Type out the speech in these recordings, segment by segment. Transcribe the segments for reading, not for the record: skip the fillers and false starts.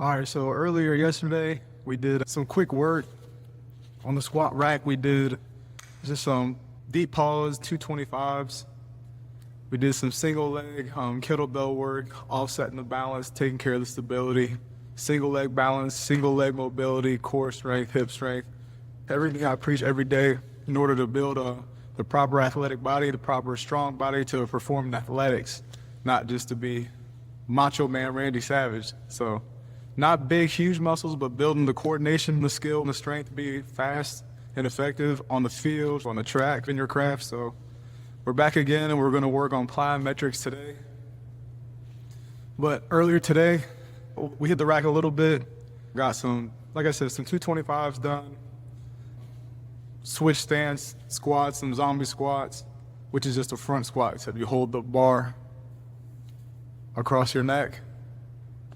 All right, so earlier yesterday, we did some quick work on the squat rack. We did just some deep pause, 225s. We did some single leg kettlebell work, offsetting the balance, taking care of the stability, single leg balance, single leg mobility, core strength, hip strength. Everything I preach every day in order to build the proper athletic body, the proper strong body to perform in athletics, not just to be macho man Randy Savage. So not big, huge muscles, but building the coordination, the skill, and the strength to be fast and effective on the field, on the track, in your craft. So we're back again, and we're going to work on plyometrics today. But earlier today, we hit the rack a little bit. Got some, like I said, some 225s done. Switch stance squats, some zombie squats, which is just a front squat, except you hold the bar across your neck.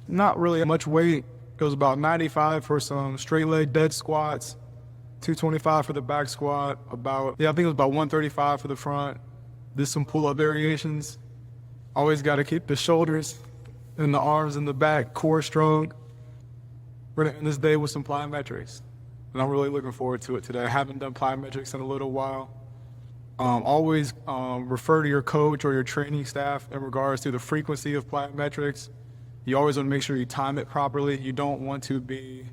Not really much weight. Goes about 95 for some straight leg dead squats, 225 for the back squat, I think it was about 135 for the front. Did some pull-up variations. Always got to keep the shoulders and the arms in the back, core strong. We're gonna end this day with some plyometrics, and I'm really looking forward to it today. I haven't done plyometrics in a little while. Always refer to your coach or your training staff in regards to the frequency of plyometrics. You always want to make sure you time it properly. You don't want to be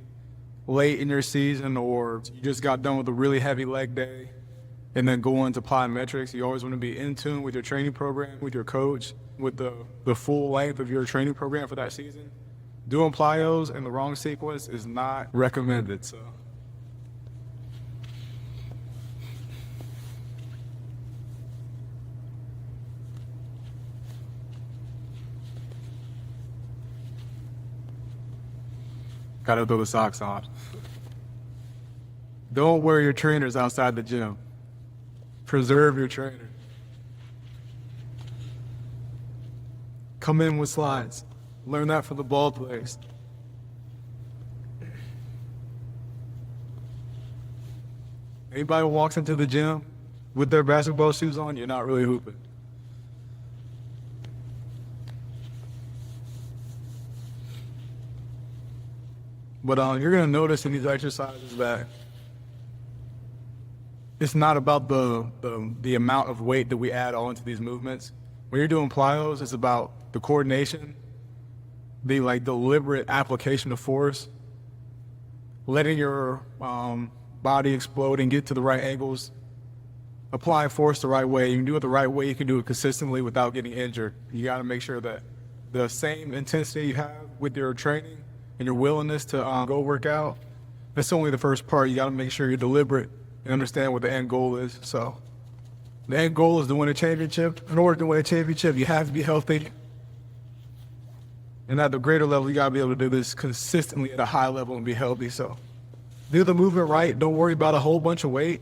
late in your season, or you just got done with a really heavy leg day and then go into plyometrics. You always want to be in tune with your training program, with your coach, with the full length of your training program for that season. Doing plyos in the wrong sequence is not recommended. So gotta throw the socks on. Don't wear your trainers outside the gym. Preserve your trainer. Come in with slides. Learn that from the ball players. Anybody who walks into the gym with their basketball shoes on, you're not really hooping. But you're gonna notice in these exercises that it's not about the amount of weight that we add all into these movements. When you're doing plyos, it's about the coordination, the deliberate application of force, letting your body explode and get to the right angles, applying force the right way. You can do it the right way, you can do it consistently without getting injured. You gotta make sure that the same intensity you have with your training and your willingness to go work out, that's only the first part. You gotta make sure you're deliberate and understand what the end goal is. So the end goal is to win a championship. In order to win a championship, you have to be healthy. And at the greater level, you gotta be able to do this consistently at a high level and be healthy. So do the movement right. Don't worry about a whole bunch of weight.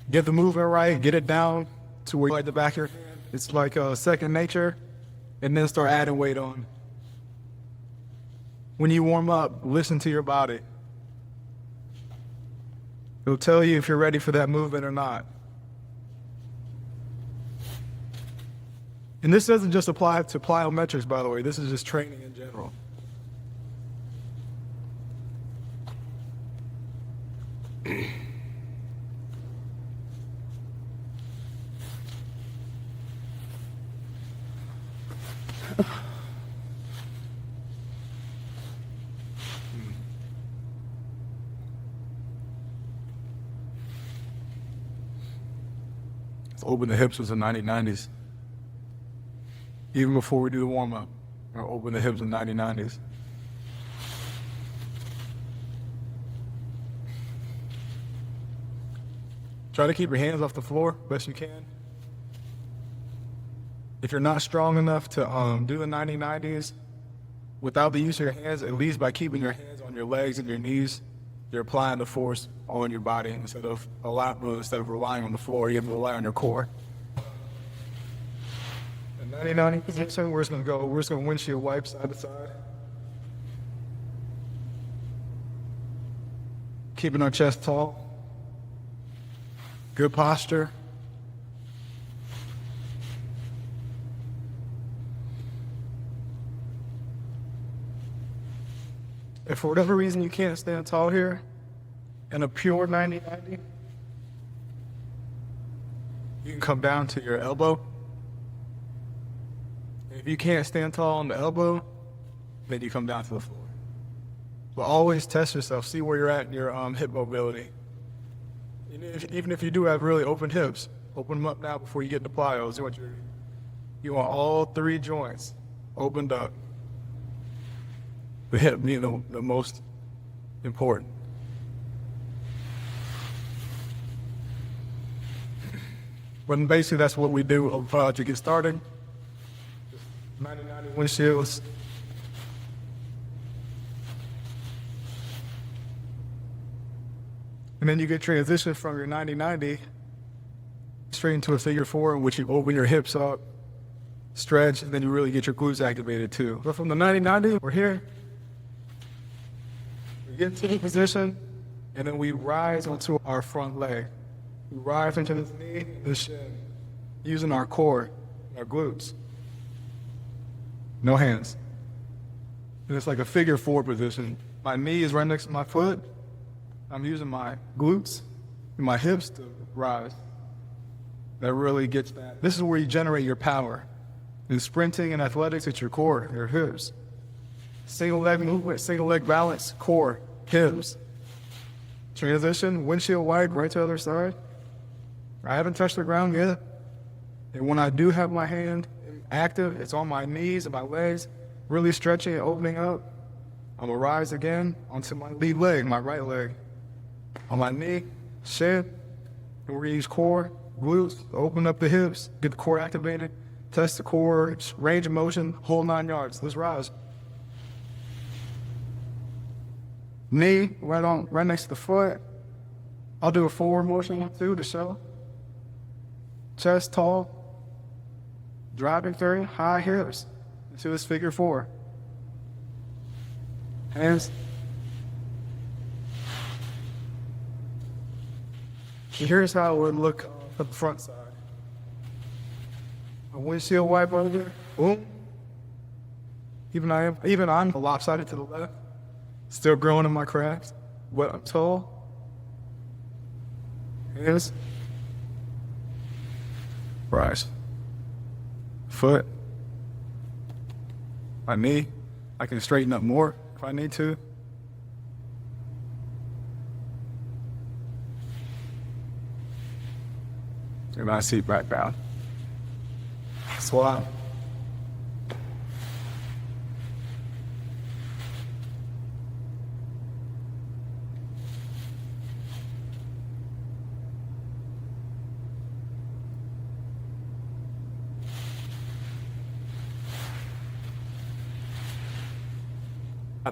Get the movement right, get it down to where you like the back of your hand. It's like second nature, and then start adding weight on. When you warm up, listen to your body. It'll tell you if you're ready for that movement or not. And this doesn't just apply to plyometrics, by the way. This is just training in general. Open the hips was the 90-90s. Even before we do the warm-up, open the hips in 90-90s. Try to keep your hands off the floor best you can. If you're not strong enough to do the 90-90s without the use of your hands, at least by keeping your hands on your legs and your knees, you're applying the force on your body instead of relying on the floor. You have to rely on your core. And 90-90 position, we're just gonna windshield wipe side to side. Keeping our chest tall. Good posture. If for whatever reason you can't stand tall here, in a pure 90-90, you can come down to your elbow. If you can't stand tall on the elbow, then you come down to the floor. But always test yourself, see where you're at in your hip mobility. Even if you do have really open hips, open them up now before you get to plyos. You want all three joints opened up. The hip being the most important. But basically that's what we do to get started. 90-90 windshields. And then you get transition from your 90-90 straight into a figure four in which you open your hips up, stretch, and then you really get your glutes activated too. But from the 90-90, we're here. We get into the position, and then we rise onto our front leg. We rise into this knee, this shin, using our core, our glutes. No hands. And it's like a figure four position. My knee is right next to my foot. I'm using my glutes and my hips to rise. That really gets that. This is where you generate your power. In sprinting and athletics, it's your core, your hips. Single leg movement, single leg balance, core, hips. Transition, windshield wide, right to the other side. I haven't touched the ground yet. And when I do have my hand active, it's on my knees and my legs, really stretching and opening up. I'm gonna rise again onto my lead leg, my right leg. On my knee, shin, and we're gonna use core, glutes, open up the hips, get the core activated, test the core, range of motion, whole 9 yards. Let's rise. Knee right next to the foot. I'll do a forward motion too to show. Chest tall, driving through, high hips into this figure four. Hands. Here's how it would look from the front side. A windshield wipe over, boom. Even I'm lopsided to the left, still growing in my craft, but I'm tall. Hands. Rise. Foot. My knee. I can straighten up more if I need to. And my seat back down. Squat.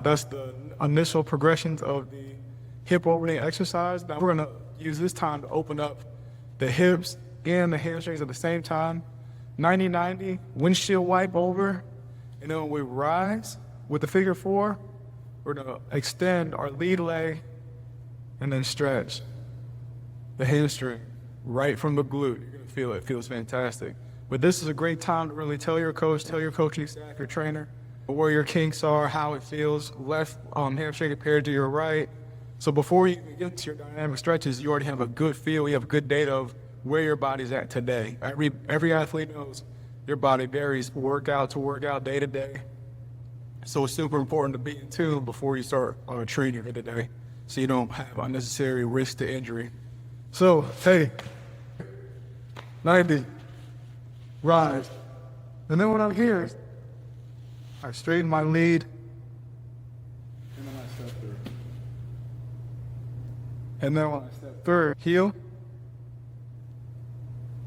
That's the initial progressions of the hip opening exercise. Now we're gonna use this time to open up the hips and the hamstrings at the same time. 90-90, windshield wipe over, and then when we rise with the figure four, we're gonna extend our lead leg and then stretch the hamstring right from the glute. You're gonna feel it, it feels fantastic. But this is a great time to really tell your coaching staff, your trainer, where your kinks are, how it feels, left hamstring compared to your right. So before you even get to your dynamic stretches, you already have a good feel, you have good data of where your body's at today. Every athlete knows your body varies workout to workout, day to day. So it's super important to be in tune before you start training for the day, so you don't have unnecessary risk to injury. So, hey, 90, rise. And then when I'm here, I straighten my lead, and then I step through. And then when I step through, heel,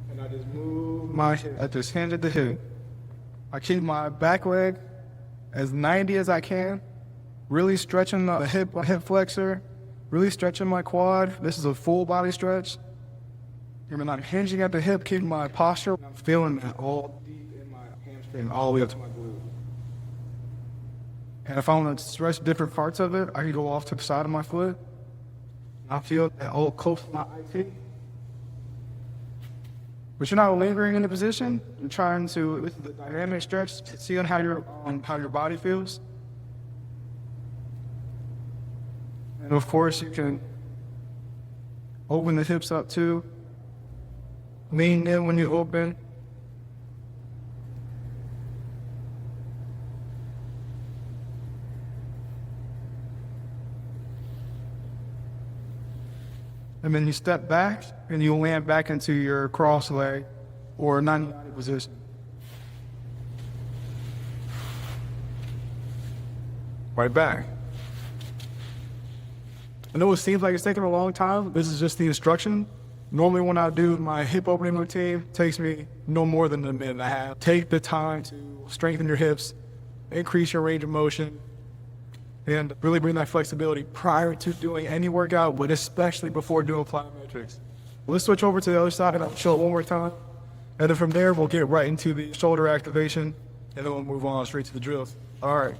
and I just move my hip. I just hinge at the hip. I keep my back leg as 90 as I can, really stretching the hip flexor, really stretching my quad. This is a full body stretch. And then I'm hinging at the hip, keeping my posture. I'm feeling that all deep in my hamstring, all the way up to my glute. And if I want to stretch different parts of it, I can go off to the side of my foot. I feel that all close to my IT. But you're not lingering in the position. You're trying to, with the dynamic stretch, see on how your body feels. And of course, you can open the hips up too. Lean in when you open. And then you step back and you land back into your cross leg or 90-90 position. Right back. I know it seems like it's taking a long time. This is just the instruction. Normally when I do my hip opening routine, it takes me no more than a minute and a half. Take the time to strengthen your hips, increase your range of motion, and really bring that flexibility prior to doing any workout, but especially before doing plyometrics. Let's switch over to the other side and I'll show it one more time. And then from there, we'll get right into the shoulder activation, and then we'll move on straight to the drills. All right.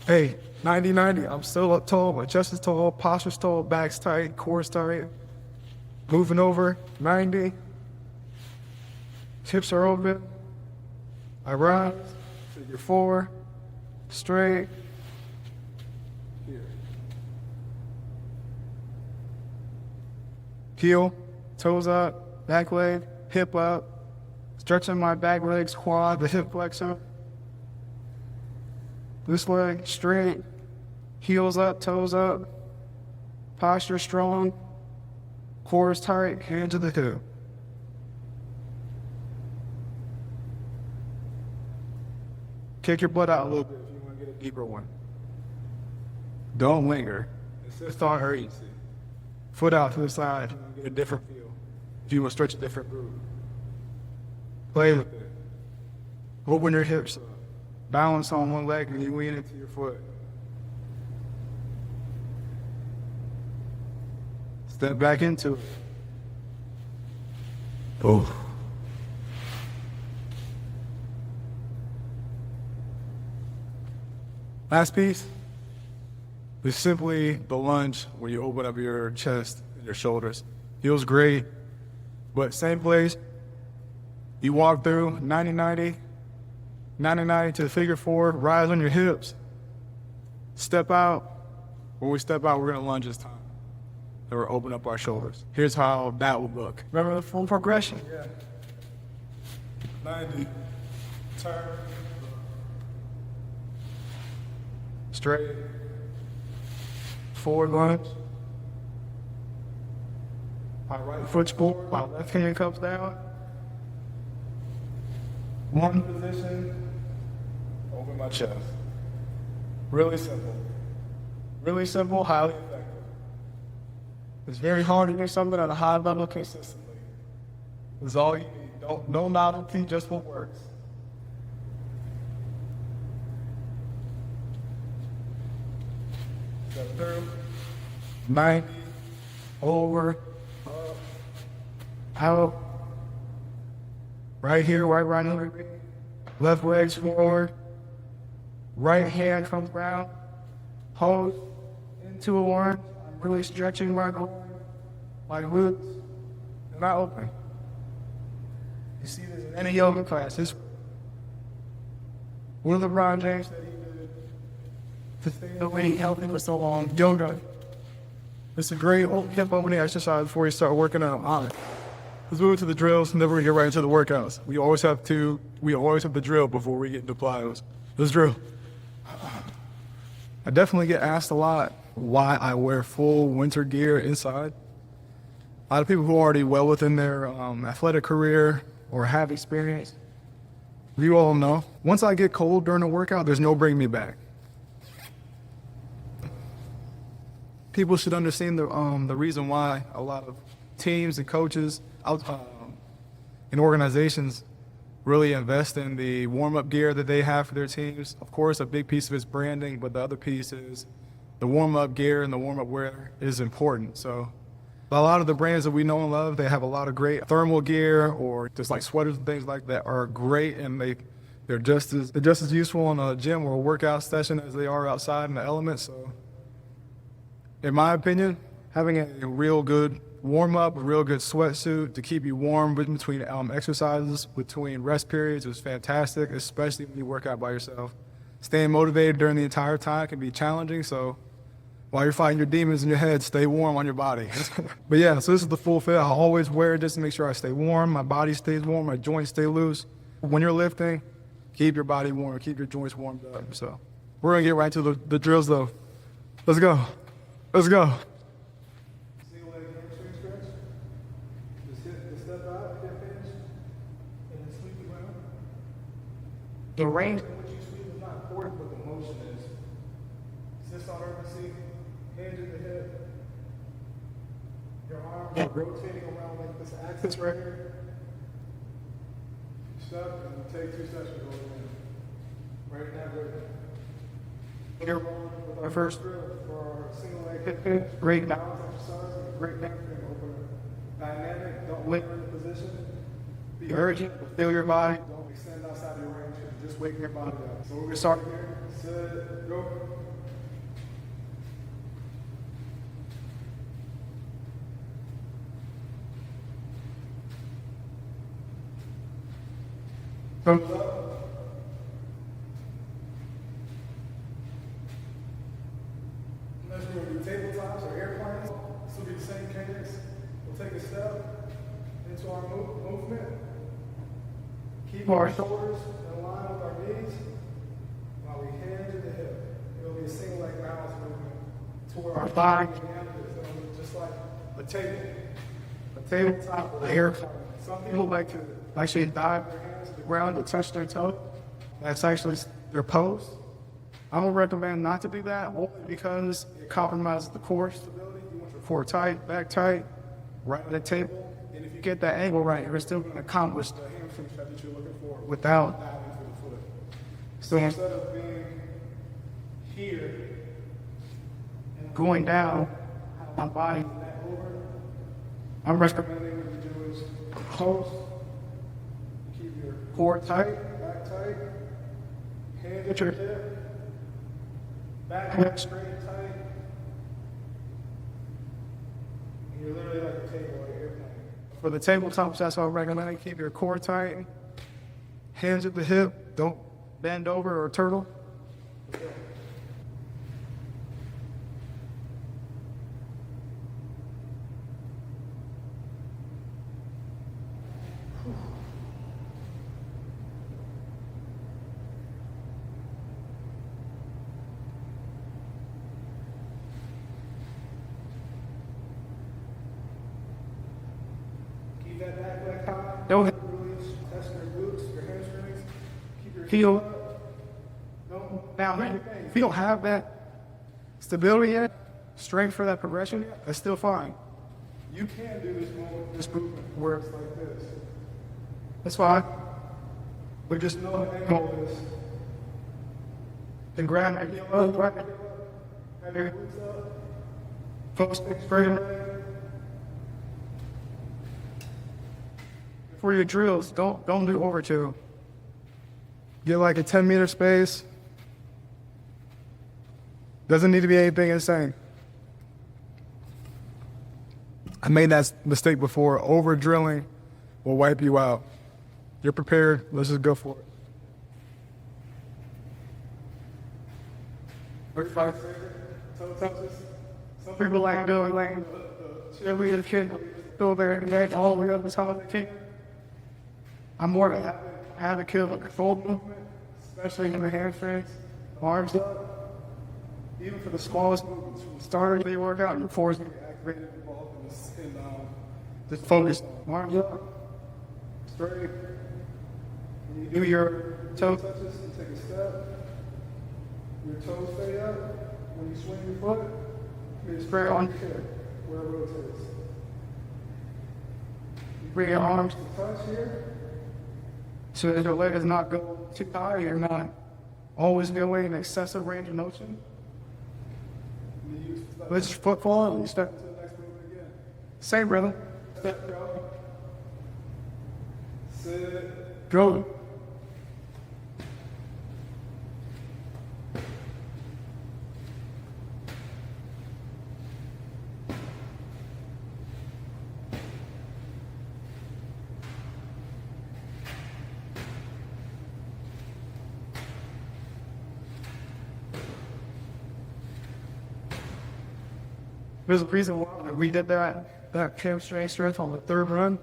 Hey, 90-90, I'm still up tall, my chest is tall, posture's tall, back's tight, core's tight. Moving over, 90. Hips are open. I rise, figure 4, straight. Here. Heel, toes up, back leg, hip up. Stretching my back legs, quad, the hip flexor. This leg straight, heels up, toes up, posture strong, core is tight, hand to the hip. Kick your butt out a little bit if you want to get a deeper one. Don't linger. Insist on urgency. Foot out to the side if you want to get a different feel. If you want to stretch a different groove. Play with it. Open your hips up. Balance on one leg and you lean into your foot. Step back into it. Oh. Last piece is simply the lunge where you open up your chest and your shoulders. Feels great, but same place. You walk through 90-90. 90-90 to the figure 4, rise on your hips, step out. When we step out, we're gonna lunge this time. And we're open up our shoulders. Here's how that would look. Remember the full progression? Yeah. 90, turn, straight, forward lunge. My right foot's forward, my left hand comes down. One position, open my chest. Really simple. Really simple, highly effective. It's very hard to do something at a high level consistently. It's all you need. No novelty, just what works. Step through. 90, over, up, out. Right here, right under me. Left leg's forward. Right hand comes down. Hold into a one. I'm really stretching my core, my glutes, and I open. You see this in any yoga class. This one of LeBron James that he did to stay away healthy for so long. Yoga. It's a great hip opening exercise before you start working out on it. Let's move to the drills, and then we're gonna get right into the workouts. We always have the drill before we get into plyos. Let's drill. I definitely get asked a lot why I wear full winter gear inside. A lot of people who are already well within their athletic career or have experience, you all know, once I get cold during a workout, there's no bringing me back. People should understand the reason why a lot of teams and coaches and organizations really invest in the warm-up gear that they have for their teams. Of course, a big piece of it is branding, but the other piece is the warm-up gear and the warm-up wear is important. So a lot of the brands that we know and love, they have a lot of great thermal gear or just like sweaters and things like that are great, and they're just as useful in a gym or a workout session as they are outside in the elements. So in my opinion, having a real good warm-up, a real good sweatsuit to keep you warm between exercises, between rest periods is fantastic, especially when you work out by yourself. Staying motivated during the entire time can be challenging, so While you're fighting your demons in your head, stay warm on your body. But yeah, so this is the full fit. I always wear it just to make sure I stay warm, my body stays warm, my joints stay loose. When you're lifting, keep your body warm, keep your joints warmed up. So we're gonna get right to the drills though. Let's go. Let's go. Single leg hamstring stretch. Just hit the step out, hip hinge, and then sweep the ground. The range in which you sweep is not important, but the motion is. Assist on urgency, hinge at the hip. Your arms are rotating around like this axis right here. Step and take 2 steps and go in. Right now, good. Here with our first drill for our single leg hip hinge. Great balance exercise, great hamstring opener. Dynamic, don't linger in the position. Be urgent, but feel your body. Don't extend outside your range, just wake your body up. So we're gonna start here. Sit, go. Thumbs up. Unless we're going to do tabletops or airplanes, this will be the same cadence. We'll take a step into our movement. Keep our shoulders in line with our knees while we hinge at the hip. It'll be a single leg balance movement to where our thigh is just like a table. A tabletop or an airplane. Some people like to actually dive their hands to the ground to touch their toe. That's actually their pose. I would recommend not to do that only because it compromises the core stability. You want your core tight, back tight, right at the table. And if you get that angle right, you're still going to accomplish the hamstring stretch that you're looking for without diving into the foot. So instead of being here and going down, my body back over, I'm recommending what you do is close. Keep your core tight, back tight, hand at your hip, back leg straight and tight. And you're literally like a table or an airplane. For the tabletops, that's what I recommend. Keep your core tight, hands at the hip, don't bend over or turtle. That back leg high. Don't release. Test your glutes, your hamstrings. Keep your heel up. Now, if you don't have that stability yet, strength for that progression yet, that's still fine. You can do this movement where it's like this. That's fine. But just know the angle is. Then grab my heel up, right? Have your glutes up. Focus straight leg. For your drills, don't do over 2. Get like a 10-meter space. Doesn't need to be anything insane. I made that mistake before. Over drilling will wipe you out. You're prepared. Let's just go for it. 35 toe touches. Some people like doing like the cheerleader kid, go there and get all the way up the top of the kick. I'm more of an advocate of a controlled movement, especially in the hamstrings, arms up. Even for the smallest movements, from the start of the workout, your core is going to be activated and involved in this. And just focus. Arms up, straight. When you do your toe touches, you take a step. Your toes stay up. When you swing your foot, you're straight on your hip, where it rotates. You bring your arms to touch here. So that your leg does not go too high, you're not always going in excessive range of motion. Let's foot fall and you step into the next movement again. Same rhythm. Step, go. Sit. Go. There's a reason why we did that hamstring stretch on the third run.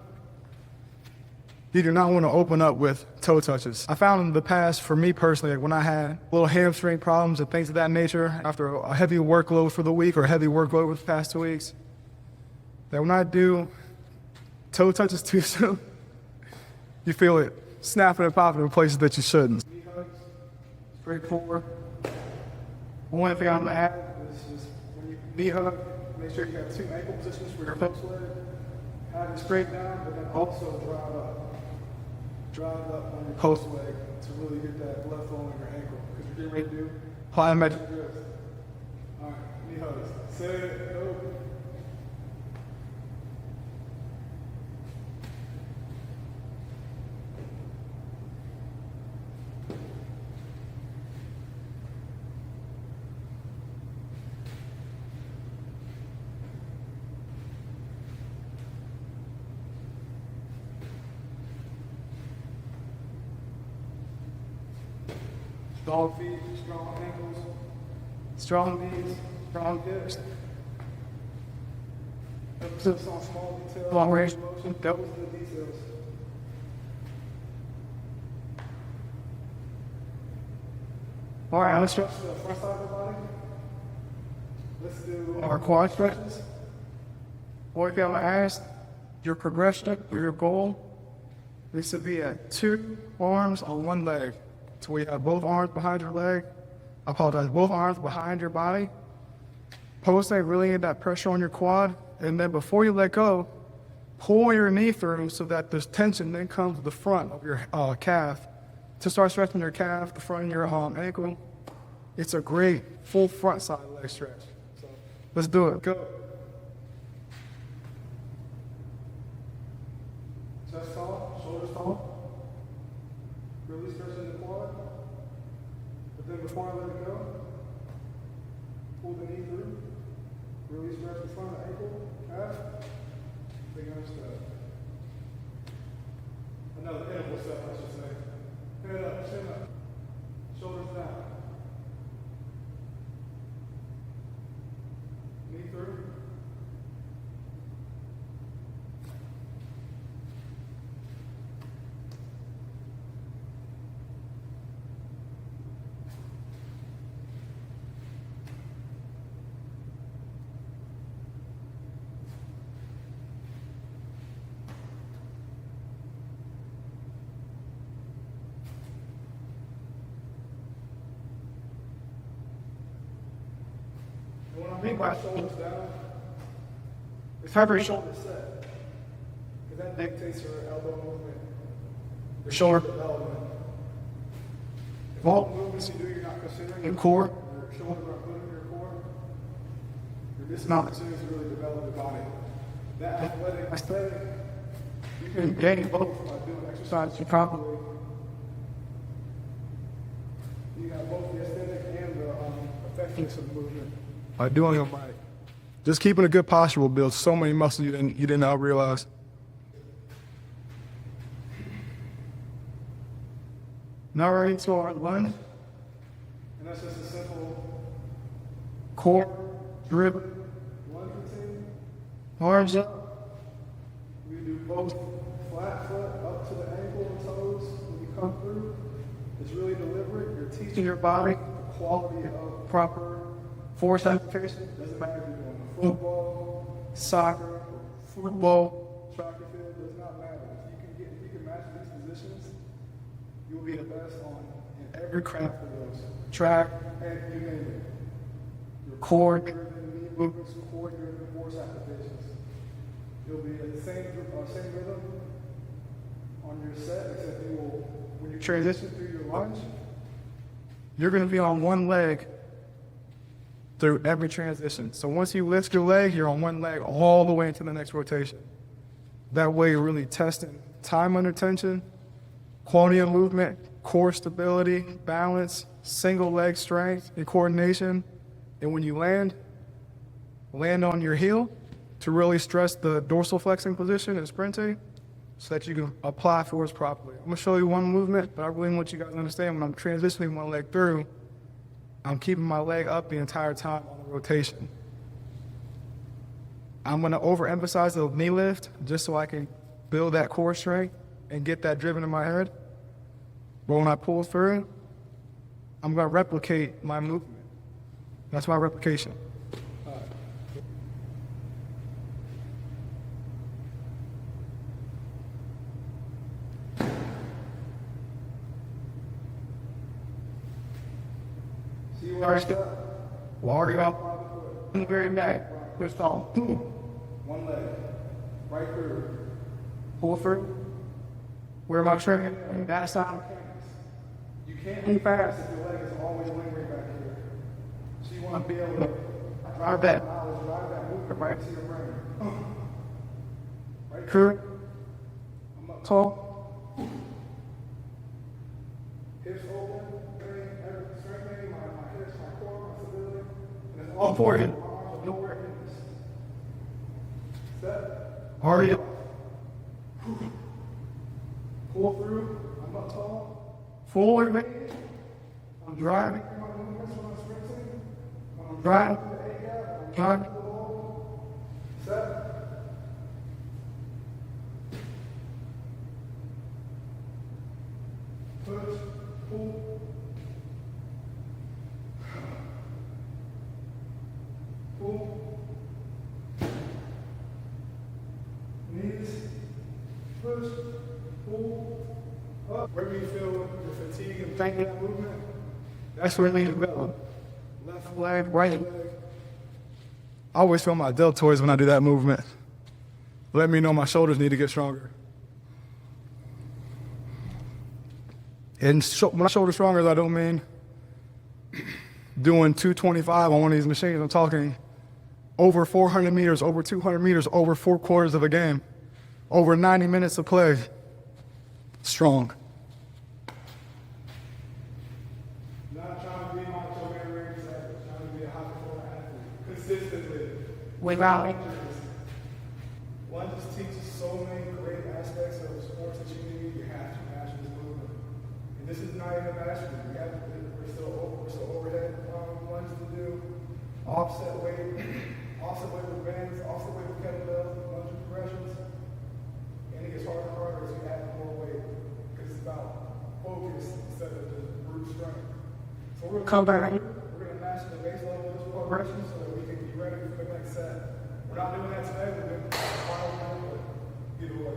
You do not want to open up with toe touches. I found in the past, for me personally, like when I had little hamstring problems and things of that nature after a heavy workload for the week or a heavy workload with the past 2 weeks, that when I do toe touches too soon, you feel it snapping and popping in places that you shouldn't. Knee hugs, straight forward. One thing I'm gonna add is just when you knee hug, make sure you have 2 ankle positions for your post leg. Have it straight down, but then also drive up. Drive up on your post leg to really get that blood flow in your ankle. Because you're getting ready to do plyometric drills. All right, knee hugs. Set, go. Strong feet, strong ankles, strong knees, strong hips. Emphasis on small details, long range motion, doubles the details. All right, let's stretch the front side of the body. Let's do our quad stretches. Work out my ass, your progression, your goal. This would be at 2 arms on 1 leg. So we have both arms behind your leg. I apologize, both arms behind your body. Post leg, really get that pressure on your quad. And then before you let go, pull your knee through so that this tension then comes to the front of your calf. To start stretching your calf, the front of your ankle. It's a great full front side leg stretch. So let's do it, go. Chest tall, shoulders tall. Really stretching the quad. But then before I let it go, pull the knee through. Really stretch the front of the ankle, calf. Big arm step. Another interval step, I should say. Head up, chin up. Shoulders down. Knee through. When I make my shoulders down, it's have your shoulders set. Because that dictates your elbow movement, your shoulder development. If all the movements you do, you're not considering your core, your shoulders are put in your core, you're missing opportunities to really develop the body. That athletic aesthetic, you can gain both by doing exercises properly. You got both the aesthetic and the effectiveness of the movement. By doing it right. Just keeping a good posture will build so many muscles you didn't realize. Now we're into our lunge. And that's just a simple core driven lunge routine. Arms up. We do both flat foot up to the ankle and toes when you come through. It's really deliberate. You're teaching your body the quality of proper force application. Doesn't matter if you're doing football, soccer, football, track and field, does not matter. If you can match these positions, you will be the best in every craft of those. Track, and you name it. Your core driven knee movements, core driven force applications. You'll be at the same rhythm on your set, except you will, when you transition through your lunge, you're going to be on 1 leg through every transition. So once you lift your leg, you're on 1 leg all the way into the next rotation. That way you're really testing time under tension, quality of movement, core stability, balance, single leg strength and coordination. And when you land on your heel to really stress the dorsal flexing position and sprinting so that you can apply force properly. I'm gonna show you one movement, but I really want you guys to understand when I'm transitioning 1 leg through, I'm keeping my leg up the entire time on the rotation. I'm gonna overemphasize the knee lift just so I can build that core strength and get that driven in my head. But when I pull through, I'm gonna replicate my movement. That's my replication. See where I step? Walk out. In the very back. Twist off. One leg. Right through. Pull through. Where am I training? That side. You can't be fast if your leg is always lingering back here. So you want to be able to drive that knowledge, drive that movement right to your brain. Right through. I'm up tall. Hips open. Strengthening my hips, my core, my stability. And it's all for you. Nowhere in this. Step. Hurry up. Pull through. I'm up tall. Forward, man. I'm driving. When I'm sprinting. When I'm driving to the A-gap, I'm driving to the ball. Set. Push. Pull. Pull. Knees. Push. Pull. Up. Where do you feel the fatigue and pain in that movement? That's where it needs to go. Left leg, right leg. I always feel my deltoids when I do that movement. Let me know my shoulders need to get stronger. And when I shoulder stronger, I don't mean doing 225 on one of these machines. I'm talking over 400 meters, over 200 meters, over 4 quarters of a game, over 90 minutes of play. Strong. Not trying to be macho man ring savage, trying to be a high performer athlete. Consistently. Without Lunges teaches so many great aspects of sports that you need. You have to master this movement. And this is not even mastery. We're still overhead lunges to do. Offset weight with bands, offset weight with kettlebell, lunge progressions. And it gets harder and harder as you add more weight. Because it's about focus instead of just brute strength. So we're going to master the base level of this progression so that we can be ready for the next set. We're not doing that today, we're doing final one, but either way.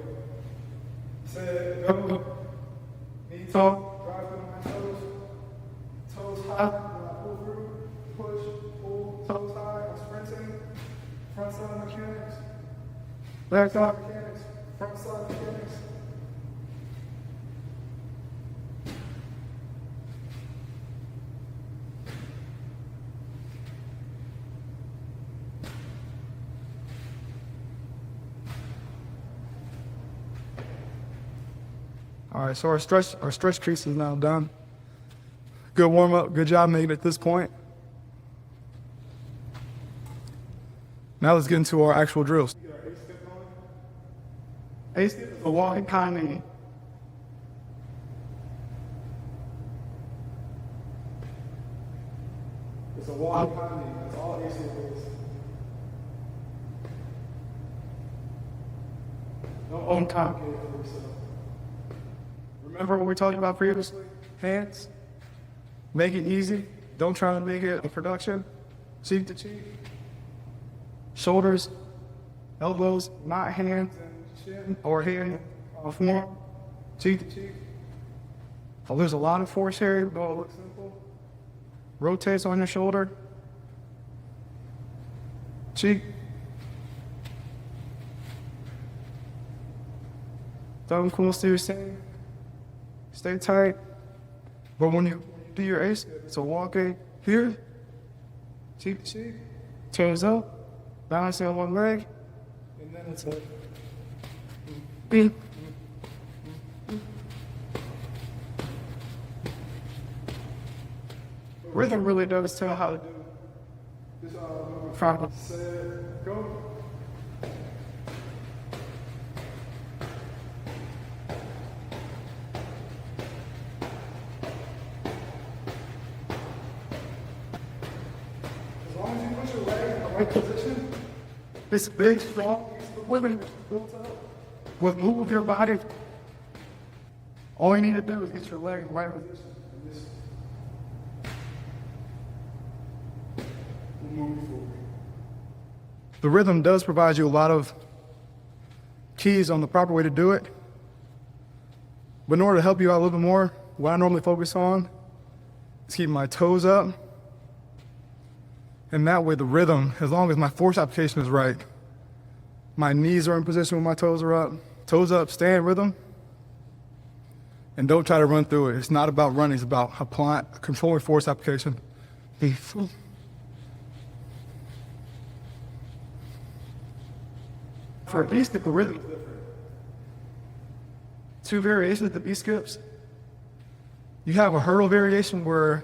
Set, go. Knee toe, drive through my toes. Toes high, when I pull through, push, pull, toes high, I'm sprinting. Front side mechanics. Back side mechanics. Front side mechanics. All right, so our stretch crease is now done. Good warm up, good job making it at this point. Now let's get into our actual drills. Ace is a walking kind of. It's a walking kind of. That's all AC is. Don't overcomplicate it for yourself. Remember what we talked about previously? Hands. Make it easy. Don't try to make it a production. Cheek to cheek. Shoulders, elbows, not hands and chin, or hand off more. Cheek to cheek. Oh, there's a lot of force here, but it looks simple. Rotates on your shoulder. Cheek. Thumb close to your shin. Stay tight. But when you do your ace, it's a walking here, cheek to cheek, toes up, balancing on one leg, and then it's a beep. Rhythm really does tell how to do this. From set, go. As long as you put your leg in the right position, This big, strong women will move your body. All you need to do is get your leg in the right position. The rhythm does provide you a lot of keys on the proper way to do it. But in order to help you out a little bit more, what I normally focus on is keeping my toes up. And that way the rhythm, as long as my force application is right, my knees are in position when my toes are up. Toes up, stay in rhythm. And don't try to run through it. It's not about running, it's about applying, controlling force application. For a B-skip, the rhythm is different. Two variations of the B-skips. You have a hurdle variation where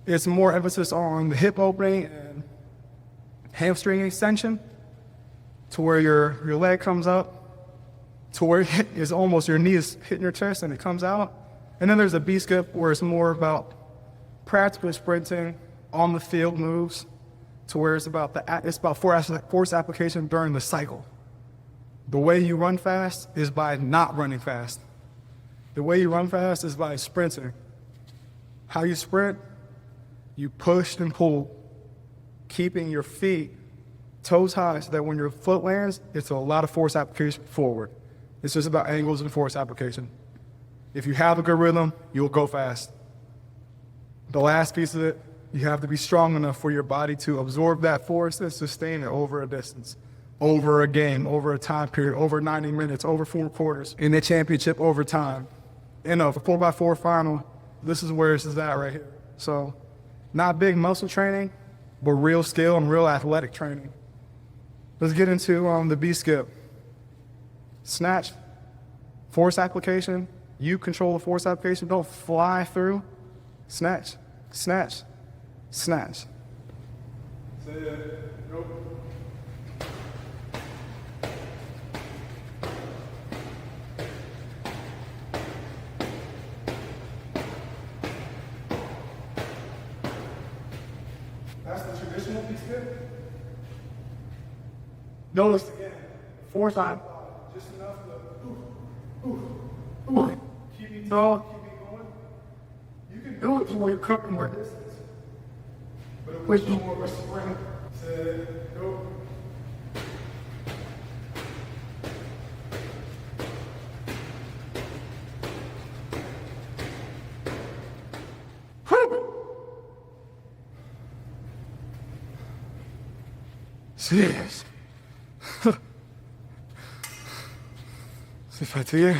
it's more emphasis on the hip opening and hamstring extension to where your leg comes up to where it's almost your knee is hitting your chest and it comes out. And then there's a B-skip where it's more about practical sprinting on the field moves to where it's about force application during the cycle. The way you run fast is by not running fast. The way you run fast is by sprinting. How you sprint, you push and pull, keeping your feet toes high so that when your foot lands, it's a lot of force application forward. It's just about angles and force application. If you have a good rhythm, you'll go fast. The last piece of it, you have to be strong enough for your body to absorb that force and sustain it over a distance, over a game, over a time period, over 90 minutes, over 4 quarters, in the championship over time. In a 4x4 final, this is where this is at right here. So, not big muscle training, but real skill and real athletic training. Let's get into the B-skip. Snatch, force application. You control the force application. Don't fly through. Snatch, snatch, snatch. That's the traditional B-skip. Notice again, force on. Just enough to keep it tall, keep it going. You can do it to where you're covering more distance. But it was more of a sprint. Set, go. Serious. C'est fatigué.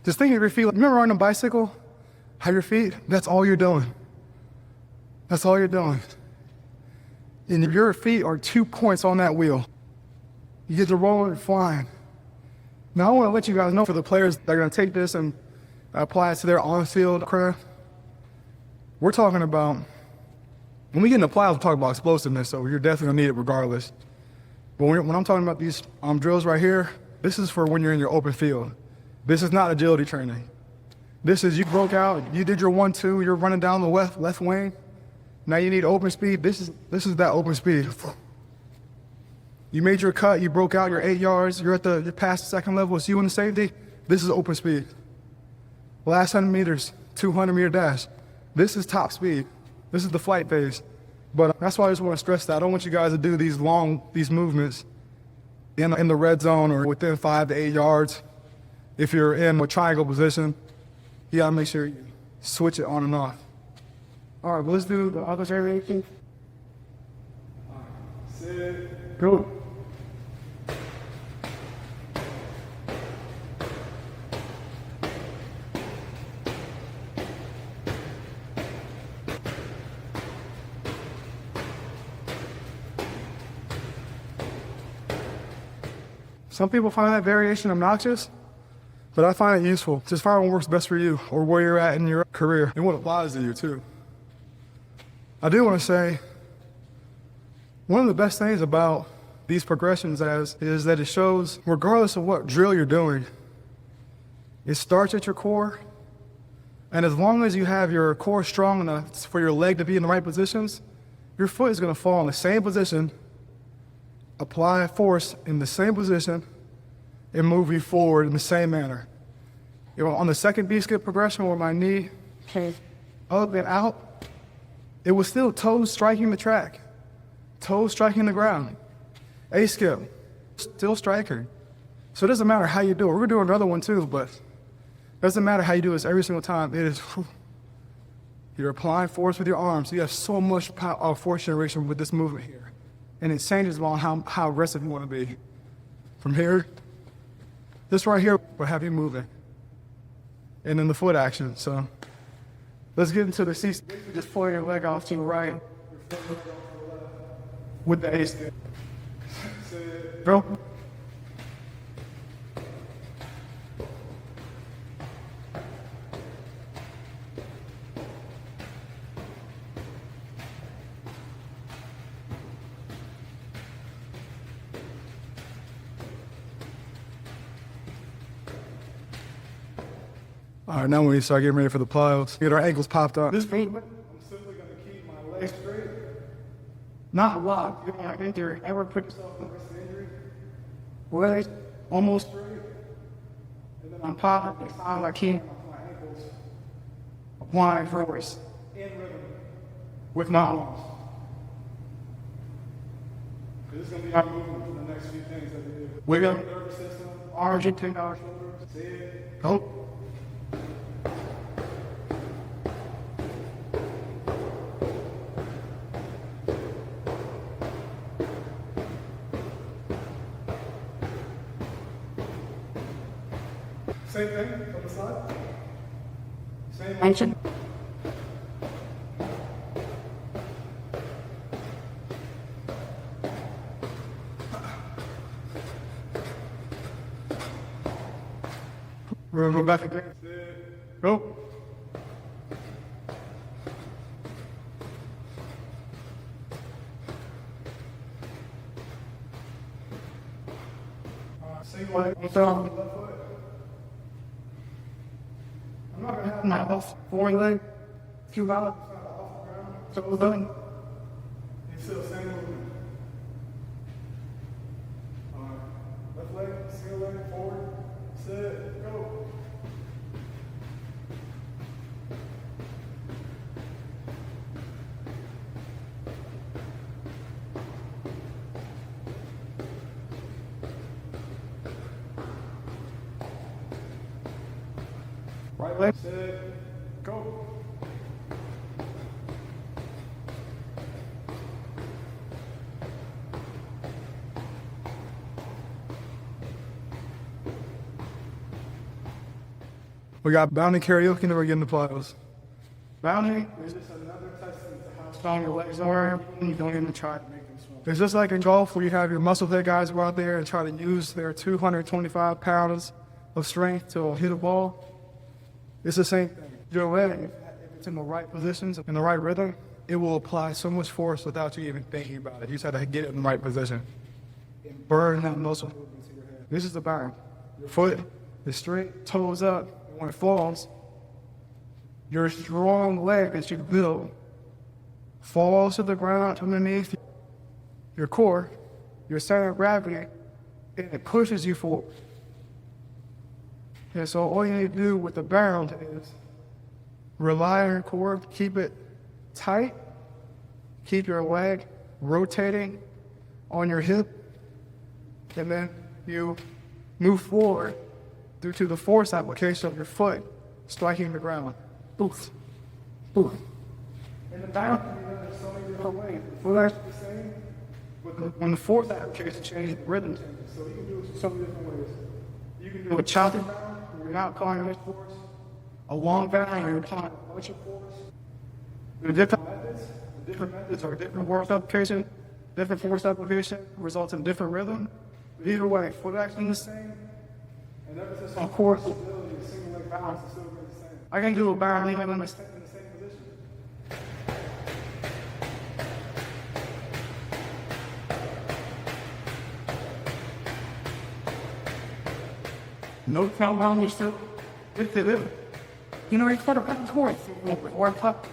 Just think of your feet. Remember riding a bicycle? Have your feet? That's all you're doing. That's all you're doing. And your feet are 2 points on that wheel. You get to rolling and flying. Now I want to let you guys know for the players that are going to take this and apply it to their on-field craft. We're talking about, when we get into plyos, we're talking about explosiveness, so you're definitely going to need it regardless. But when I'm talking about these drills right here, this is for when you're in your open field. This is not agility training. This is you broke out, you did your 1-2, you're running down the left wing. Now you need open speed. This is that open speed. You made your cut, you broke out your 8 yards, you're past the second level, it's you in the safety. This is open speed. Last 100 meters, 200-meter dash. This is top speed. This is the flight phase. But that's why I just want to stress that. I don't want you guys to do these movements in the red zone or within 5 to 8 yards. If you're in a triangle position, you gotta make sure you switch it on and off. All right, let's do the other variation. Sit, go. Some people find that variation obnoxious, but I find it useful. Just find what works best for you or where you're at in your career and what applies to you too. I do want to say, one of the best things about these progressions as is that it shows, regardless of what drill you're doing, it starts at your core, and as long as you have your core strong enough for your leg to be in the right positions, your foot is going to fall in the same position, apply force in the same position, and move you forward in the same manner. You know, on the second B-skip progression where my knee came up and out, it was still toes striking the track, toes striking the ground. A-skip, still striking. So it doesn't matter how you do it. We're gonna do another one too, but it doesn't matter how you do this every single time. It is, you're applying force with your arms. You have so much power, force generation with this movement here. And it changes on how aggressive you want to be. From here, this right here will have you moving. And then the foot action. So let's get into the C. Just pull your leg off to the right with the A-skip. Bro. All right, now when we start getting ready for the plyos, get our ankles popped up. This movement, I'm simply going to keep my legs straight, not locked. You don't think you're ever put yourself in a risk of injury. Legs almost straight, and then I'm popping. It sounds like keeping my ankles applying force in rhythm with my arms. This is going to be our movement for the next few things that we do. Wiggle the nervous system, arms into our shoulders. See it? Go. Same thing on the side. Same action. We're gonna go back again. Go. Same way. I'm not gonna have my off forward leg too loud. So we're done. It's still the same movement. Left leg, single leg, forward, sit, go. Right leg, sit, go. We got bounding karaoke and then we're getting the plyos. Bounding is just another testament to how strong your legs are when you don't even try to make them strong. It's just like in golf where you have your muscle head guys go out there and try to use their 225 pounds of strength to hit a ball. It's the same thing. Your leg, if it's in the right positions, in the right rhythm, it will apply so much force without you even thinking about it. You just have to get it in the right position and burn that muscle movement to your head. This is the bound. Your foot is straight, toes up. When it falls, your strong leg that you build falls to the ground underneath your core, your center of gravity, and it pushes you forward. And so all you need to do with the bound is rely on your core, keep it tight, keep your leg rotating on your hip, and then you move forward due to the force application of your foot striking the ground. Boof, boof. And the bound can be done in so many different ways. The foot actually the same, but when the force application changes, the rhythm changes. So you can do it in so many different ways. You can do a chopping bound, where you're not applying much force. A long bound, where you're applying a bunch of force. The different methods are different force application. Different force application results in different rhythm. But either way, foot action is the same. And emphasis on core stability and single leg balance is still going to be the same. I can do a bound even in the same position. No compound yourself. It's it. You know, it's for the back and forth. Or puck.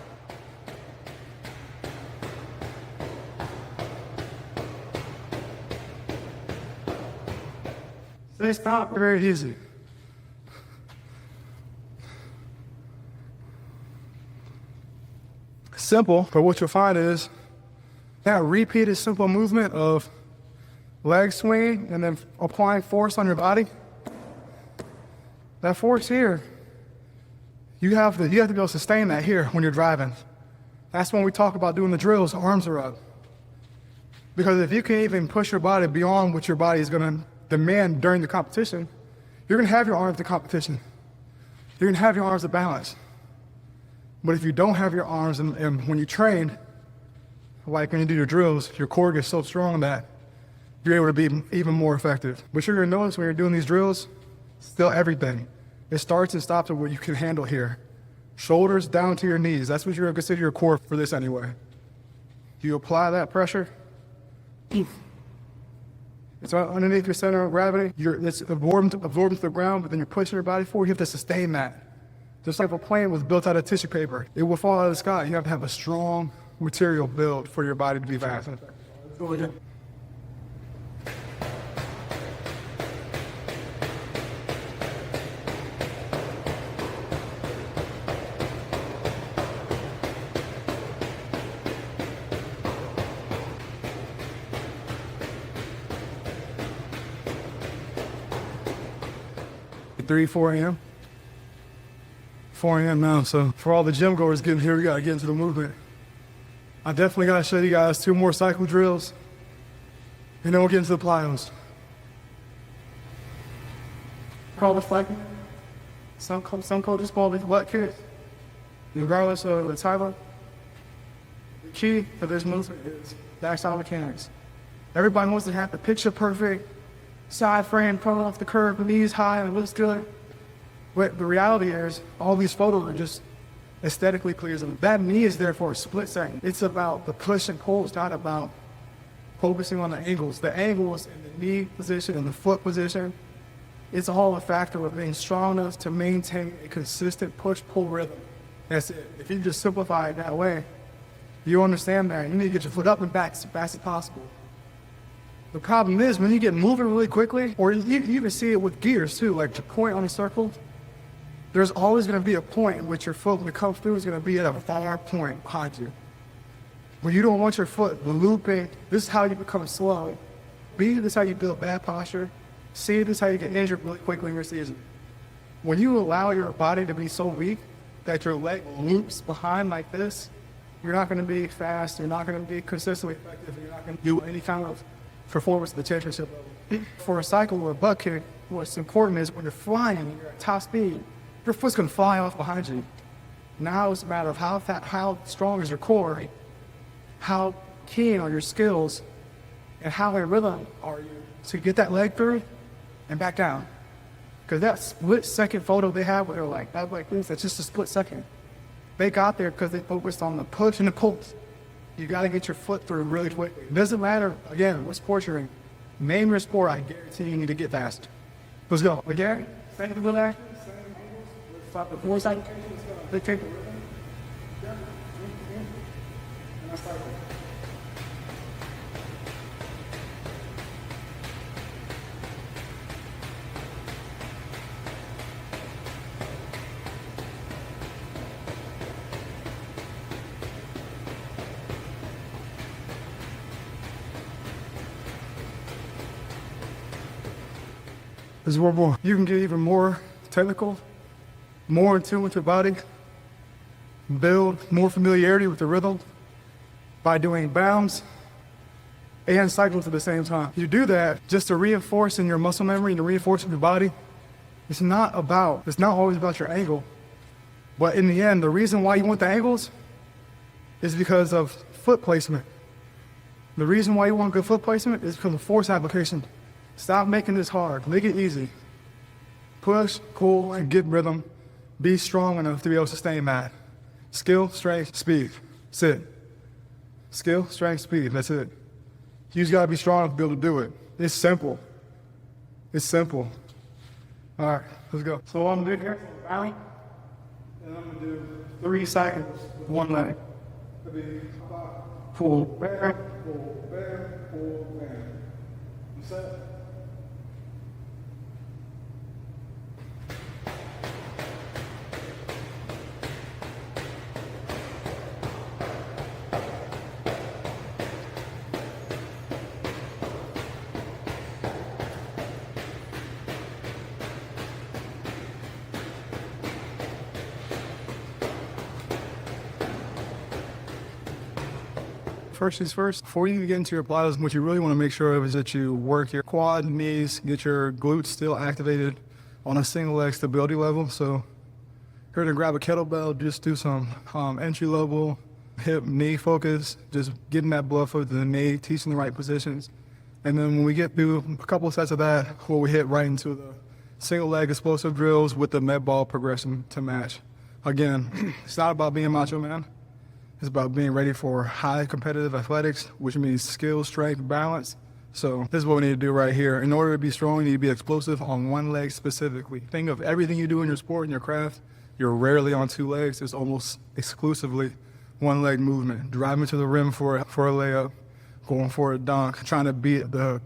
It's not very easy. Simple, but what you'll find is that repeated simple movement of leg swinging and then applying force on your body. That force here, you have to be able to sustain that here when you're driving. That's when we talk about doing the drills, arms are up. Because if you can even push your body beyond what your body is going to demand during the competition, you're going to have your arms to competition. You're going to have your arms to balance. But if you don't have your arms and when you train, like when you do your drills, your core gets so strong that you're able to be even more effective. But you're going to notice when you're doing these drills, still everything. It starts and stops at what you can handle here. Shoulders down to your knees. That's what you're going to consider your core for this anyway. You apply that pressure. It's underneath your center of gravity. It's absorbed to the ground, but then you're pushing your body forward. You have to sustain that. Just like a plane was built out of tissue paper. It will fall out of the sky. You have to have a strong material build for your body to be fast. At 4 a.m. 4 a.m. now, so for all the gym goers getting here, we gotta get into the movement. I definitely gotta show you guys 2 more cycle drills, and then we'll get into the plyos. Call this like some coaches call it butt kick. Regardless of the title, the key for this movement is backside mechanics. Everybody wants to have the picture perfect side frame, coming off the curb, knees high, and it looks good. But the reality is, all these photos are just aesthetically pleasing. That knee is there for a split second. It's about the push and pull. It's not about focusing on the angles. The angles in the knee position and the foot position, it's all a factor of being strong enough to maintain a consistent push-pull rhythm. That's it. If you just simplify it that way, you understand that. You need to get your foot up and back as fast as possible. The problem is when you get moving really quickly, or you even see it with gears too, like the point on a circle, there's always going to be a point in which your foot, when it comes through, is going to be at a far point behind you. When you don't want your foot looping, this is how you become slow. B, this is how you build bad posture. C, this is how you get injured really quickly in your season. When you allow your body to be so weak that your leg loops behind like this, you're not going to be fast, you're not going to be consistently effective, you're not going to do any kind of performance at the championship level. For a cycle or a butt kick, what's important is when you're flying and you're at top speed, your foot's going to fly off behind you. Now it's a matter of how strong is your core, how keen are your skills, and how in rhythm are you to get that leg through and back down. Because that split second photo they have where they're like, that's just a split second. They got there because they focused on the push and the pull. You got to get your foot through really quickly. It doesn't matter, again, what sport you're in. Name your sport, I guarantee you need to get fast. Let's go. Again, same little action, same angles. The four side, they take the rhythm. And I start. There's one more. You can get even more technical, more in tune with your body, build more familiarity with the rhythm by doing bounds and cycles at the same time. You do that just to reinforce in your muscle memory and to reinforce in your body. It's not always about your angle, but in the end, the reason why you want the angles is because of foot placement. The reason why you want good foot placement is because of force application. Stop making this hard. Make it easy. Push, pull, and get rhythm. Be strong enough to be able to sustain that. Skill, strength, speed. That's it. Skill, strength, speed. That's it. You just gotta be strong enough to be able to do it. It's simple. It's simple. All right, let's go. So what I'm gonna do here, rally, and I'm gonna do 3 seconds with one leg. It'll be pull, bear, pull, bear, pull, bear. You set? First things first, before you get into your plyos, what you really want to make sure of is that you work your quad, knees, get your glutes still activated on a single leg stability level. So here to grab a kettlebell, just do some entry level hip knee focus, just getting that blood flow to the knee, teaching the right positions. And then when we get through a couple of sets of that, we hit right into the single leg explosive drills with the med ball progression to match. Again, it's not about being macho man. It's about being ready for high competitive athletics, which means skill, strength, balance. So this is what we need to do right here. In order to be strong, you need to be explosive on one leg specifically. Think of everything you do in your sport and your craft. You're rarely on 2 legs. It's almost exclusively one leg movement. Driving to the rim for a layup, going for a dunk, trying to beat the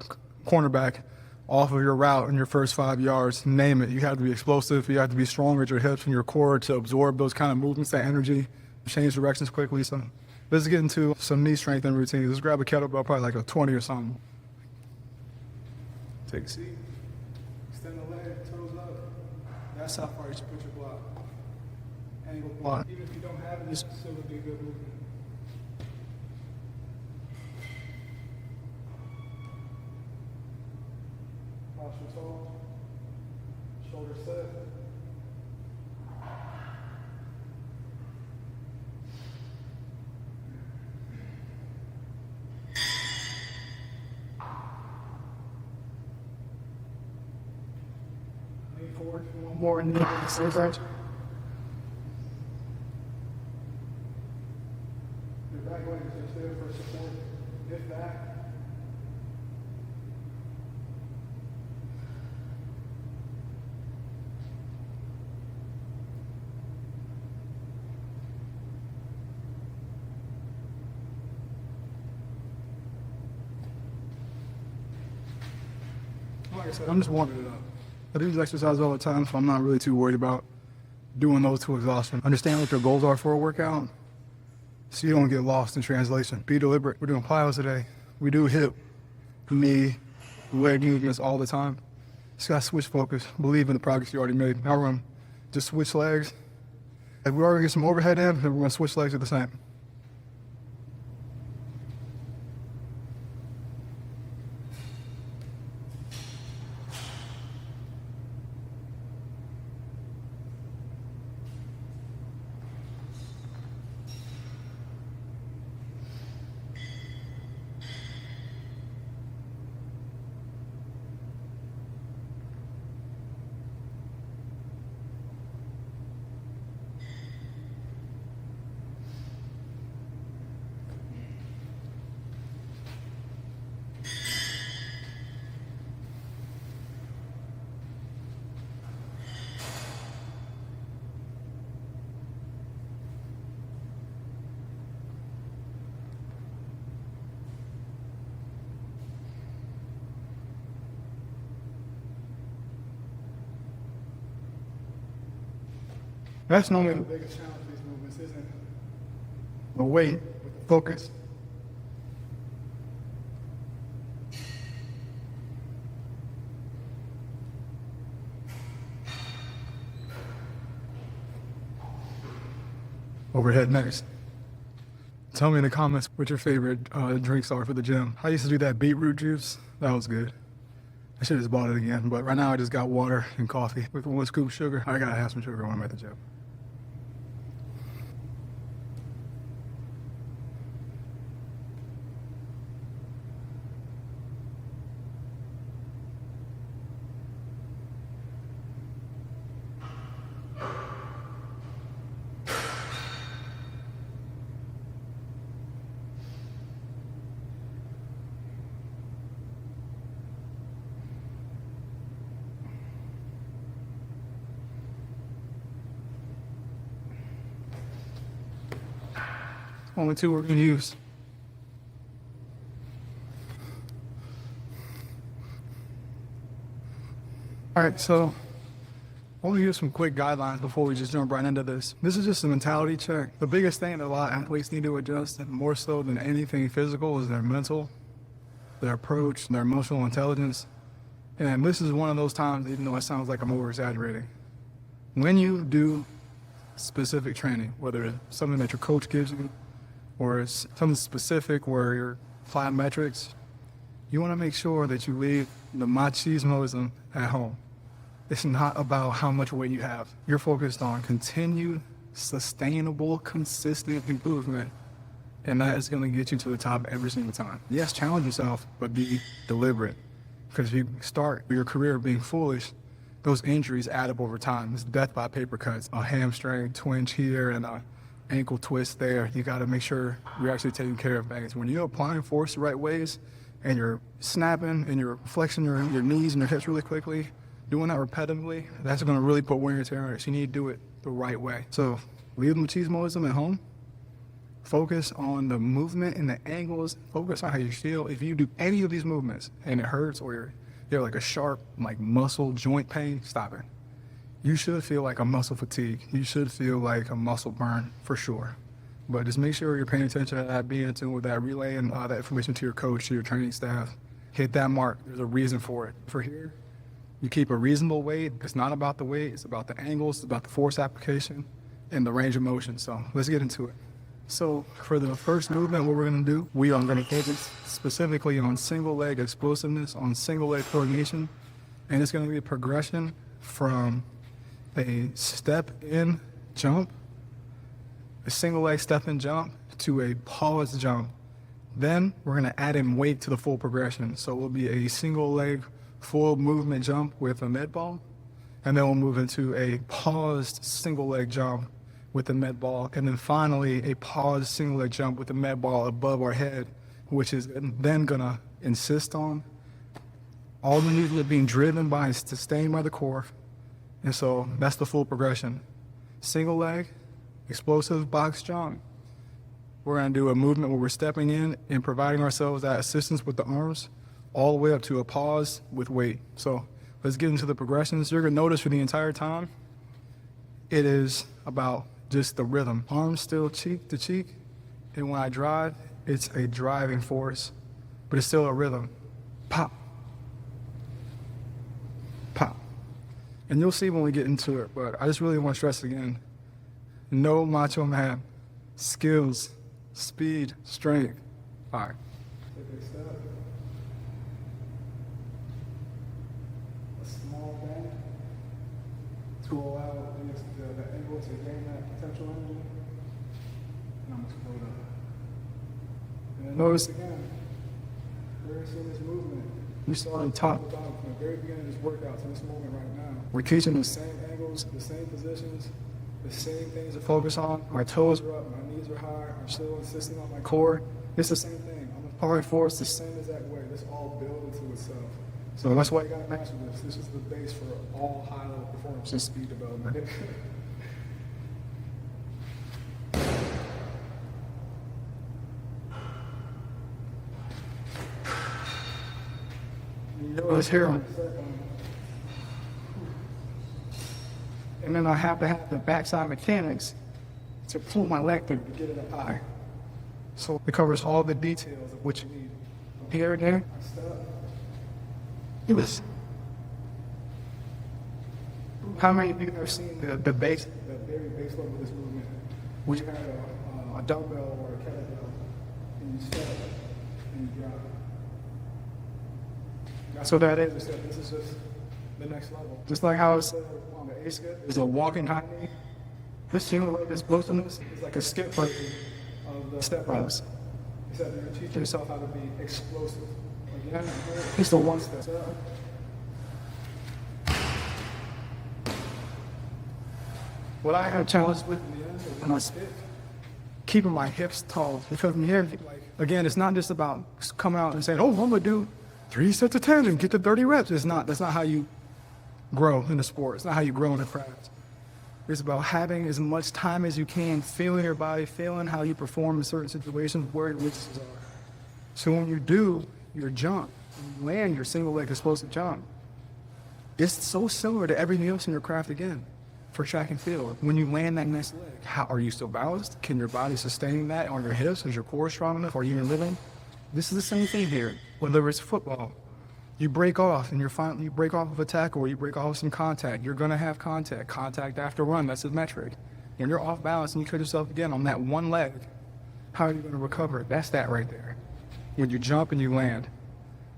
cornerback off of your route in your first 5 yards, name it. You have to be explosive. You have to be strong with your hips and your core to absorb those kind of movements, that energy, change directions quickly. So let's get into some knee strengthening routines. Let's grab a kettlebell, probably like a 20 or something. Take a seat, extend the leg, toes up. That's how far you should put your block. Angle block. Even if you don't have it, this still would be a good movement. Posture tall, shoulder set. Lean forward, one more knee, same side. Your back leg is just there for support. Lift back. Like I said, I'm just warming it up. I do these exercises all the time, so I'm not really too worried about doing those to exhaustion. Understand what your goals are for a workout, so you don't get lost in translation. Be deliberate. We're doing plyos today. We do hip, knee, leg movements all the time. Just gotta switch focus. Believe in the progress you already made. Now we're gonna just switch legs. If we already get some overhead in, then we're gonna switch legs at the same. That's normally the biggest challenge with these movements, isn't it? The weight, with the focus. Overhead next. Tell me in the comments what your favorite drinks are for the gym. I used to do that beetroot juice. That was good. I should have just bought it again, but right now I just got water and coffee with 1 scoop of sugar. I gotta have some sugar when I'm at the gym. Only 2 we're gonna use. All right, so I want to give some quick guidelines before we just jump right into this. This is just a mentality check. The biggest thing that a lot of athletes need to adjust, and more so than anything physical, is their mental, their approach, their emotional intelligence. And this is one of those times, even though it sounds like I'm over-exaggerating, when you do specific training, whether it's something that your coach gives you, or it's something specific where you're plyometrics, you want to make sure that you leave the machismoism at home. It's not about how much weight you have. You're focused on continued, sustainable, consistent improvement, and that is going to get you to the top every single time. Yes, challenge yourself, but be deliberate. Because if you start your career being foolish, those injuries add up over time. It's death by paper cuts, a hamstring twinge here and a ankle twist there. You got to make sure you're actually taking care of things. When you're applying force the right ways and you're snapping and you're flexing your knees and your hips really quickly, doing that repetitively, that's going to really put wear and tear on it. So you need to do it the right way. So leave the machismoism at home. Focus on the movement and the angles. Focus on how you feel. If you do any of these movements and it hurts, or you have like a sharp like muscle joint pain, stop it. You should feel like a muscle fatigue. You should feel like a muscle burn for sure. But just make sure you're paying attention to that, being in tune with that, relaying that information to your coach, to your training staff. Hit that mark. There's a reason for it. For here, you keep a reasonable weight. It's not about the weight. It's about the angles. It's about the force application and the range of motion. So let's get into it. So for the first movement, what we're going to do, we are going to focus specifically on single leg explosiveness, on single leg coordination. And it's going to be a progression from a step in jump, a single leg step in jump, to a pause jump. Then we're going to add in weight to the full progression. So it will be a single leg full movement jump with a med ball, and then we'll move into a paused single leg jump with the med ball, and then finally a paused single leg jump with the med ball above our head, which is then gonna insist on all the movement being driven by and sustained by the core. And so that's the full progression. Single leg, explosive box jump. We're gonna do a movement where we're stepping in and providing ourselves that assistance with the arms, all the way up to a pause with weight. So let's get into the progressions. You're gonna notice for the entire time, it is about just the rhythm. Arms still cheek to cheek, and when I drive, it's a driving force, but it's still a rhythm. Pop, pop. And you'll see when we get into it, but I just really want to stress again, no macho man, skills, speed, strength. All right. Take a step. Small bend to allow the angle to gain that potential energy. And I'm going to explode up. And then notice again, we're seeing this movement. We started top to bottom from the very beginning of this workout to this moment right now. We're teaching the same angles, the same positions, the same things to focus on. My toes are up, my knees are high, I'm still insisting on my core. It's the same thing. I'm applying force the same exact way. This all builds into itself. So that's why you got to master this. This is the base for all high-level performance and speed development. You notice here, and then I have to have the backside mechanics to pull my leg through to get it up high. So it covers all the details of what you need. Here and there, I step. Was, how many of you have seen the very base level of this movement? Where you have a dumbbell or a kettlebell, and you step and you drop. That's what that is. This is just the next level. Just like how it's on the A skip, there's a walking high knee. This single leg explosiveness is like a skip version of the step ropes. Except you're teaching yourself how to be explosive. Again, it's the one step. What I have challenged with in the end is when I spit, keeping my hips tall. Because from here, again, it's not just about coming out and saying, oh, I'm gonna do 3 sets of 10 and get to 30 reps. That's not how you grow in the sport. It's not how you grow in the craft. It's about having as much time as you can, feeling your body, feeling how you perform in certain situations, where your weaknesses are. So when you do your jump, when you land your single leg explosive jump, it's so similar to everything else in your craft again for track and field. When you land that next leg, how are you still balanced? Can your body sustain that on your hips? Is your core strong enough? Are you even living? This is the same thing here. Whether it's football, you break off and you break off of a tackle or you break off some contact. You're gonna have contact. Contact after run, that's a metric. And you're off balance and you cut yourself again on that one leg. How are you gonna recover? That's that right there. When you jump and you land.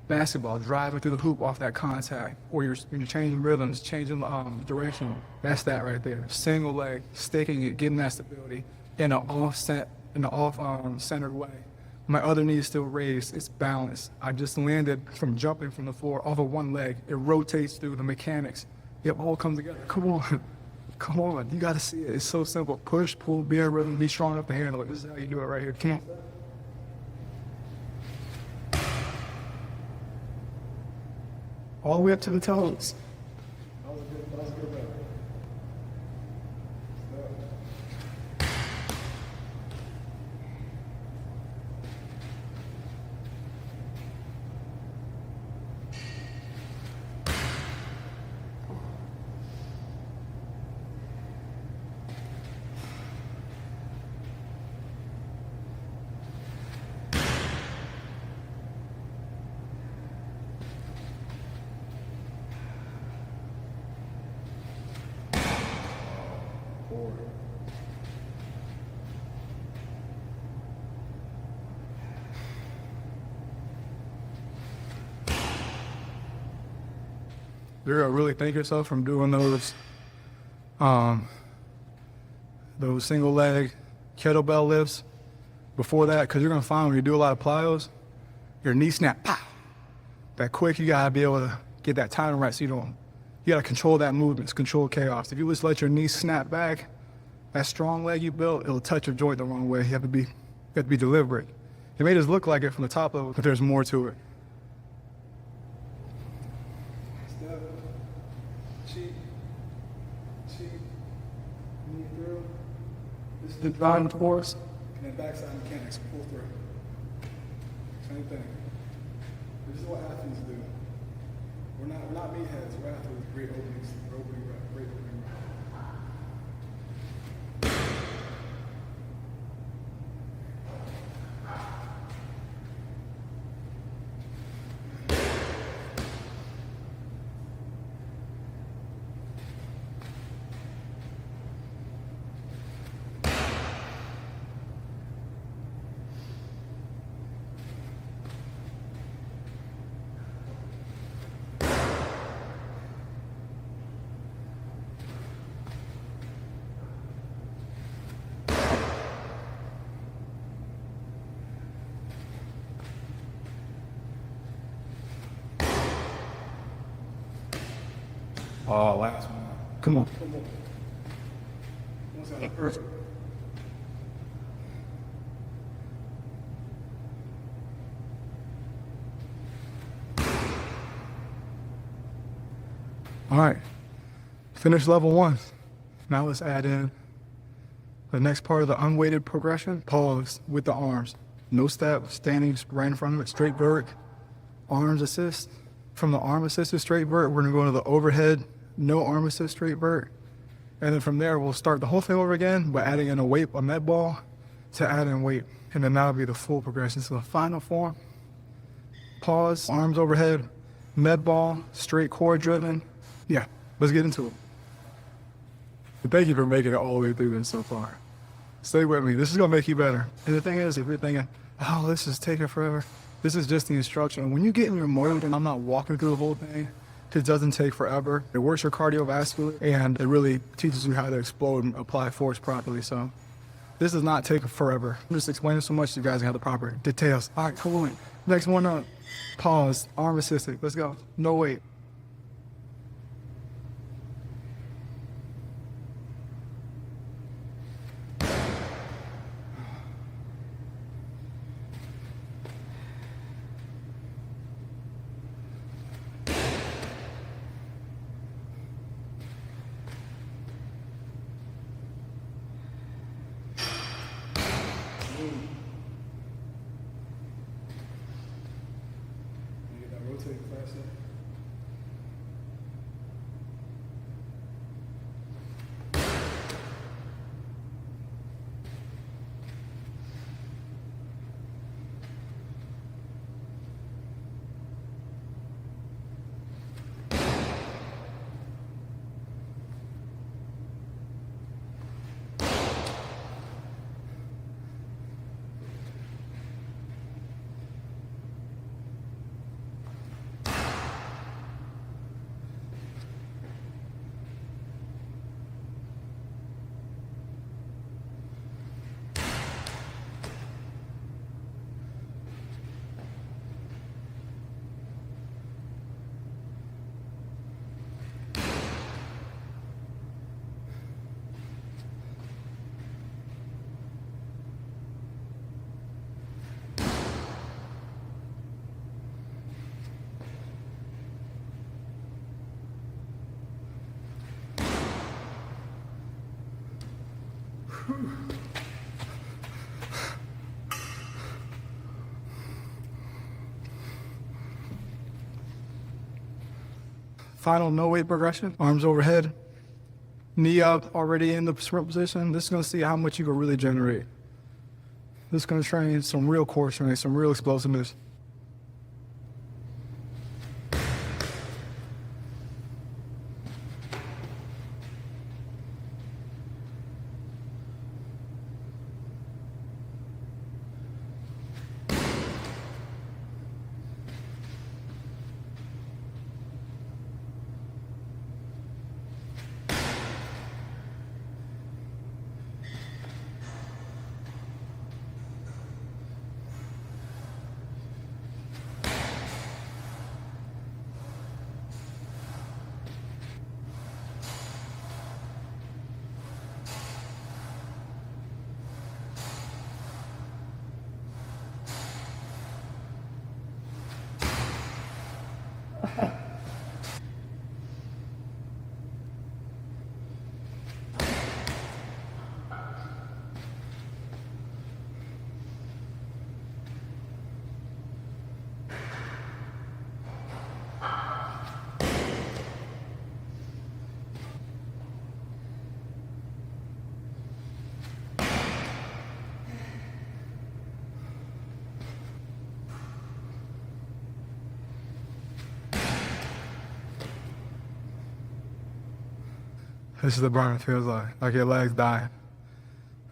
Basketball, driving through the hoop off that contact, or you're changing rhythms, changing direction. That's that right there. Single leg, sticking it, getting that stability in an centered way. My other knee is still raised. It's balanced. I just landed from jumping from the floor off of one leg. It rotates through the mechanics. It all comes together. Come on. Come on. You got to see it. It's so simple. Push, pull, be in rhythm, be strong enough to handle it. This is how you do it right here. Come on. All the way up to the toes. That was a good rep. You're gonna really thank yourself from doing those single leg kettlebell lifts before that, because you're gonna find when you do a lot of plyos, your knee snap, pow. That quick, you gotta be able to get that timing right so you gotta control that movement, control chaos. If you just let your knee snap back, that strong leg you built, it'll touch your joint the wrong way. You have to be deliberate. It may just look like it from the top level, but there's more to it. Step, cheek, knee through. This is the driving force, and then backside mechanics, pull through. Same thing. This is what athletes do. We're not meatheads, we're athletes with great openings, great opening rep. Oh, last one. Come on. Perfect. All right, finish level 1. Now let's add in the next part of the unweighted progression, pause with the arms. No step, standing right in front of it, straight vert, arms assist. From the arm assisted straight vert, we're gonna go to the overhead, no arm assist straight vert. And then from there, we'll start the whole thing over again by adding in a weight, a med ball to add in weight. And then that'll be the full progression. So the final form, pause, arms overhead, med ball, straight core driven. Yeah, let's get into it. But thank you for making it all the way through this so far. Stay with me, this is gonna make you better. And the thing is, if you're thinking, oh, this is taking forever, this is just the instruction. When you get in your mode, and I'm not walking through the whole thing, it doesn't take forever. It works your cardiovascular, and it really teaches you how to explode and apply force properly. So this does not take forever. I'm just explaining so much so you guys can have the proper details. All right, cool. Next one up, pause, arm assisted, let's go. No weight. rotate faster. Final no weight progression, arms overhead, knee up, already in the sprint position. This is gonna see how much you can really generate. This is gonna train some real core strength, some real explosiveness. This is the burn it feels like your legs dying.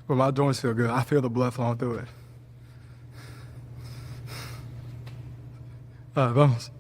But my joints feel good. I feel the blood flowing through it. Vamos.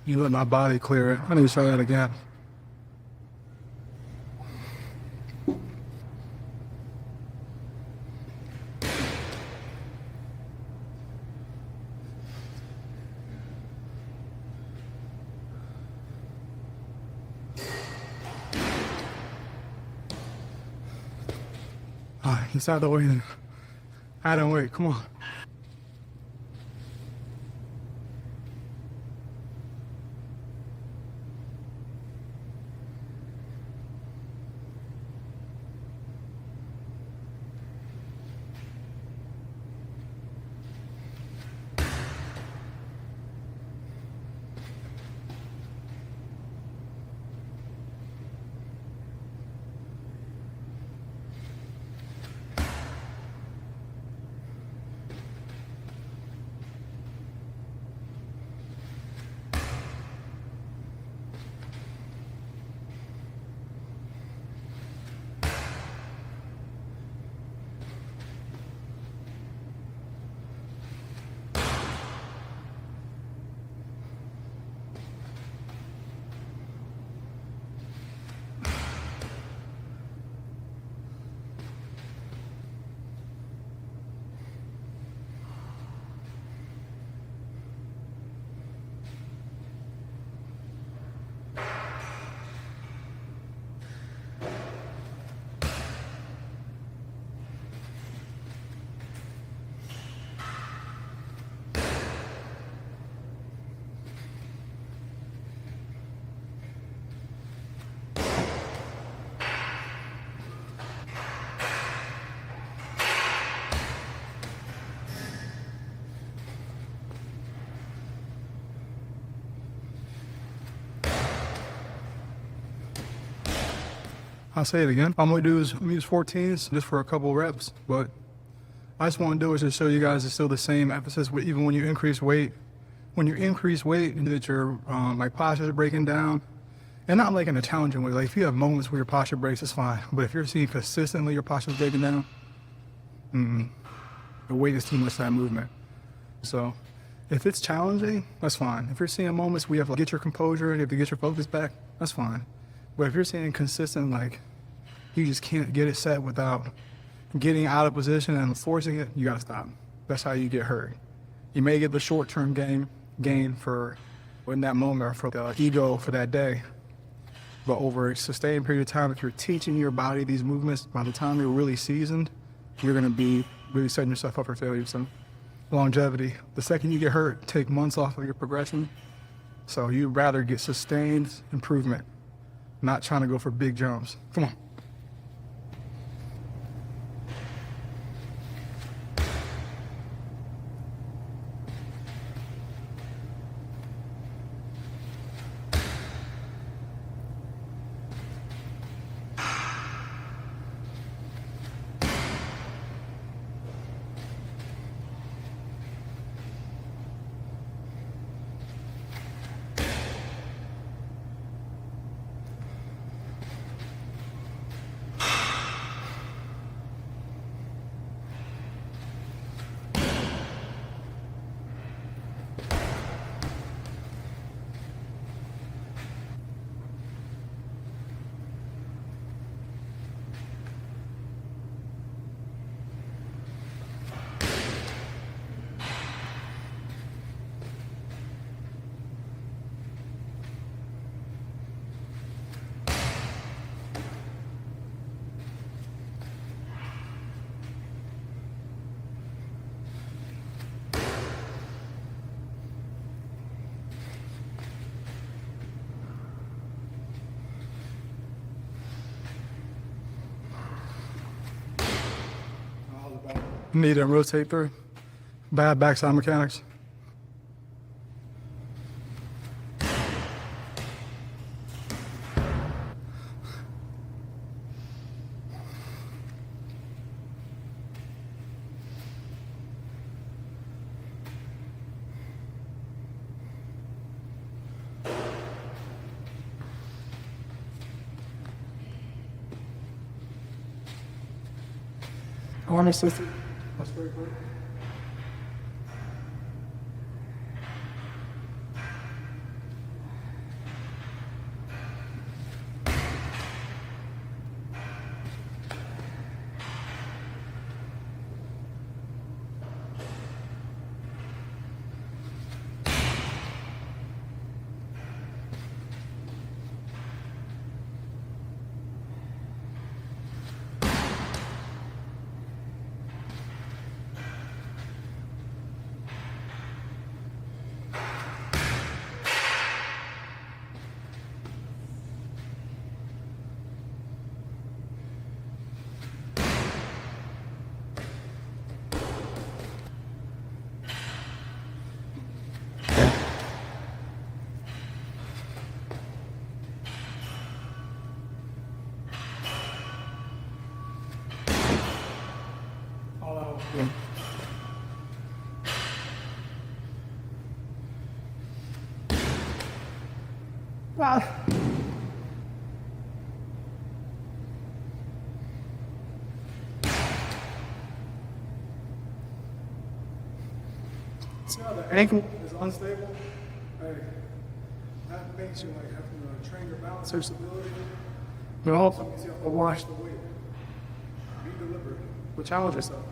You let my body clear it. I need to try that again. All right, it's out of the way then. I don't wait, come on. I'll say it again. I'm gonna use 14s just for a couple reps, but I just want to do is just show you guys it's still the same emphasis even when you increase weight. When you increase weight, that your like posture is breaking down, and not like in a challenging way. Like if you have moments where your posture breaks, it's fine. But if you're seeing consistently your posture is breaking down, the weight is too much for that movement. So if it's challenging, that's fine. If you're seeing moments where you have to get your composure, you have to get your focus back, that's fine. But if you're seeing consistent, like you just can't get it set without getting out of position and forcing it, you gotta stop. That's how you get hurt. You may get the short-term gain for in that moment or for the ego for that day. But over a sustained period of time, if you're teaching your body these movements, by the time you're really seasoned, you're gonna be really setting yourself up for failure. So longevity, the second you get hurt, take months off of your progression. So you'd rather get sustained improvement, not trying to go for big jumps. Come on. Need to rotate through. Bad backside mechanics. I want to assist you. That's very good. Ah. See how the ankle is unstable? Hey, that makes you like have to train your balance or stability. But also means you have to watch the weight. Be deliberate, but challenge yourself.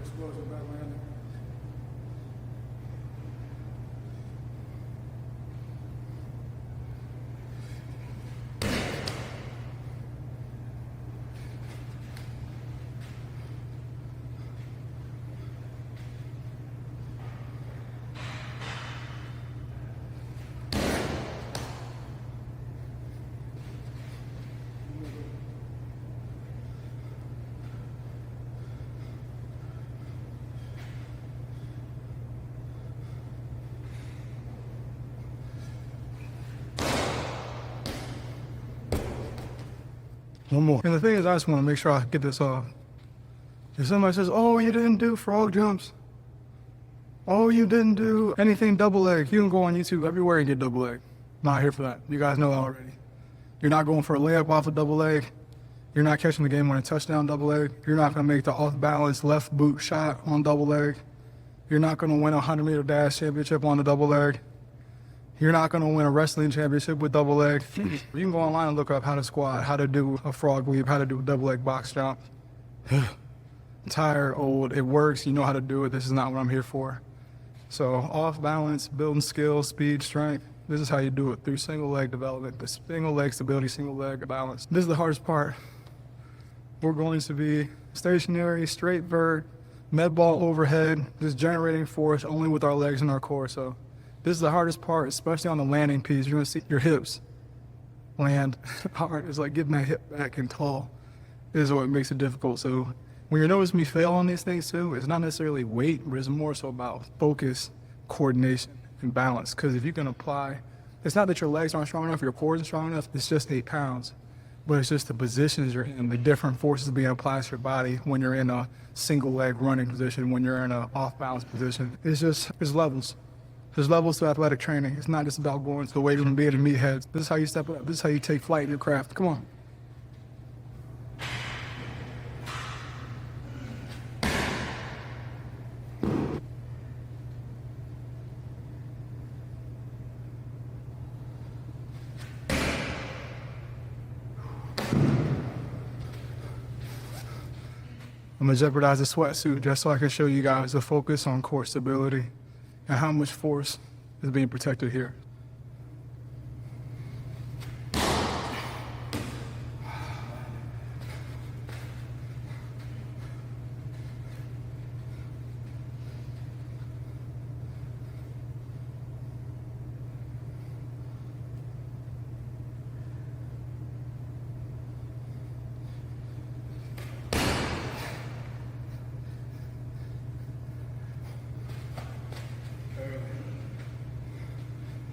Explosive back landing. One more. And the thing is, I just want to make sure I get this off. If somebody says, oh, you didn't do frog jumps, oh, you didn't do anything double leg, you can go on YouTube everywhere and get double leg. Not here for that. You guys know that already. You're not going for a layup off a double leg. You're not catching the game on a touchdown double leg. You're not going to make the off-balance left boot shot on double leg. You're not going to win a 100-meter dash championship on the double leg. You're not going to win a wrestling championship with double leg. You can go online and look up how to squat, how to do a frog leap, how to do a double leg box jump. Tired, old, it works, you know how to do it. This is not what I'm here for. So off balance, building skill, speed, strength. This is how you do it through single leg development, the single leg stability, single leg balance. This is the hardest part. We're going to be stationary, straight vert, med ball overhead, just generating force only with our legs and our core. So this is the hardest part, especially on the landing piece. You're gonna see your hips land hard. It's like getting that hip back and tall is what makes it difficult. So when you notice me fail on these things too, it's not necessarily weight, but it's more so about focus, coordination, and balance. Because if you can apply, it's not that your legs aren't strong enough, your core isn't strong enough, it's just 8 pounds. But it's just the positions you're in, the different forces being applied to your body when you're in a single leg running position, when you're in an off balance position. It's levels. There's levels to athletic training. It's not just about going to the weight room and being a meathead. This is how you step up. This is how you take flight in your craft. Come on. I'm gonna jeopardize the sweatsuit just so I can show you guys the focus on core stability and how much force is being protected here.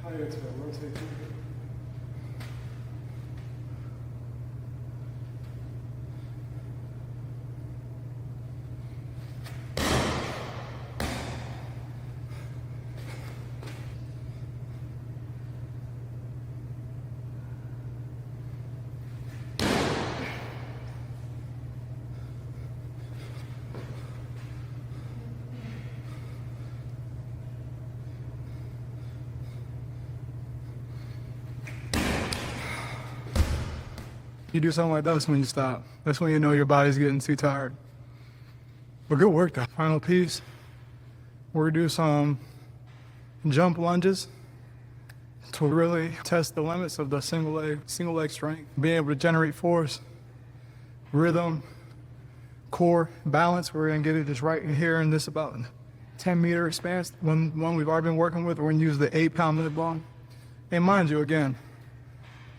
High exhale, rotate through. You do something like that, that's when you stop. That's when you know your body's getting too tired. But good work though. Final piece, we're gonna do some jump lunges to really test the limits of the single leg strength, being able to generate force, rhythm, core, balance. We're gonna get it just right in here in this about 10-meter expanse. One we've already been working with, we're gonna use the 8-pound mid ball. And mind you, again,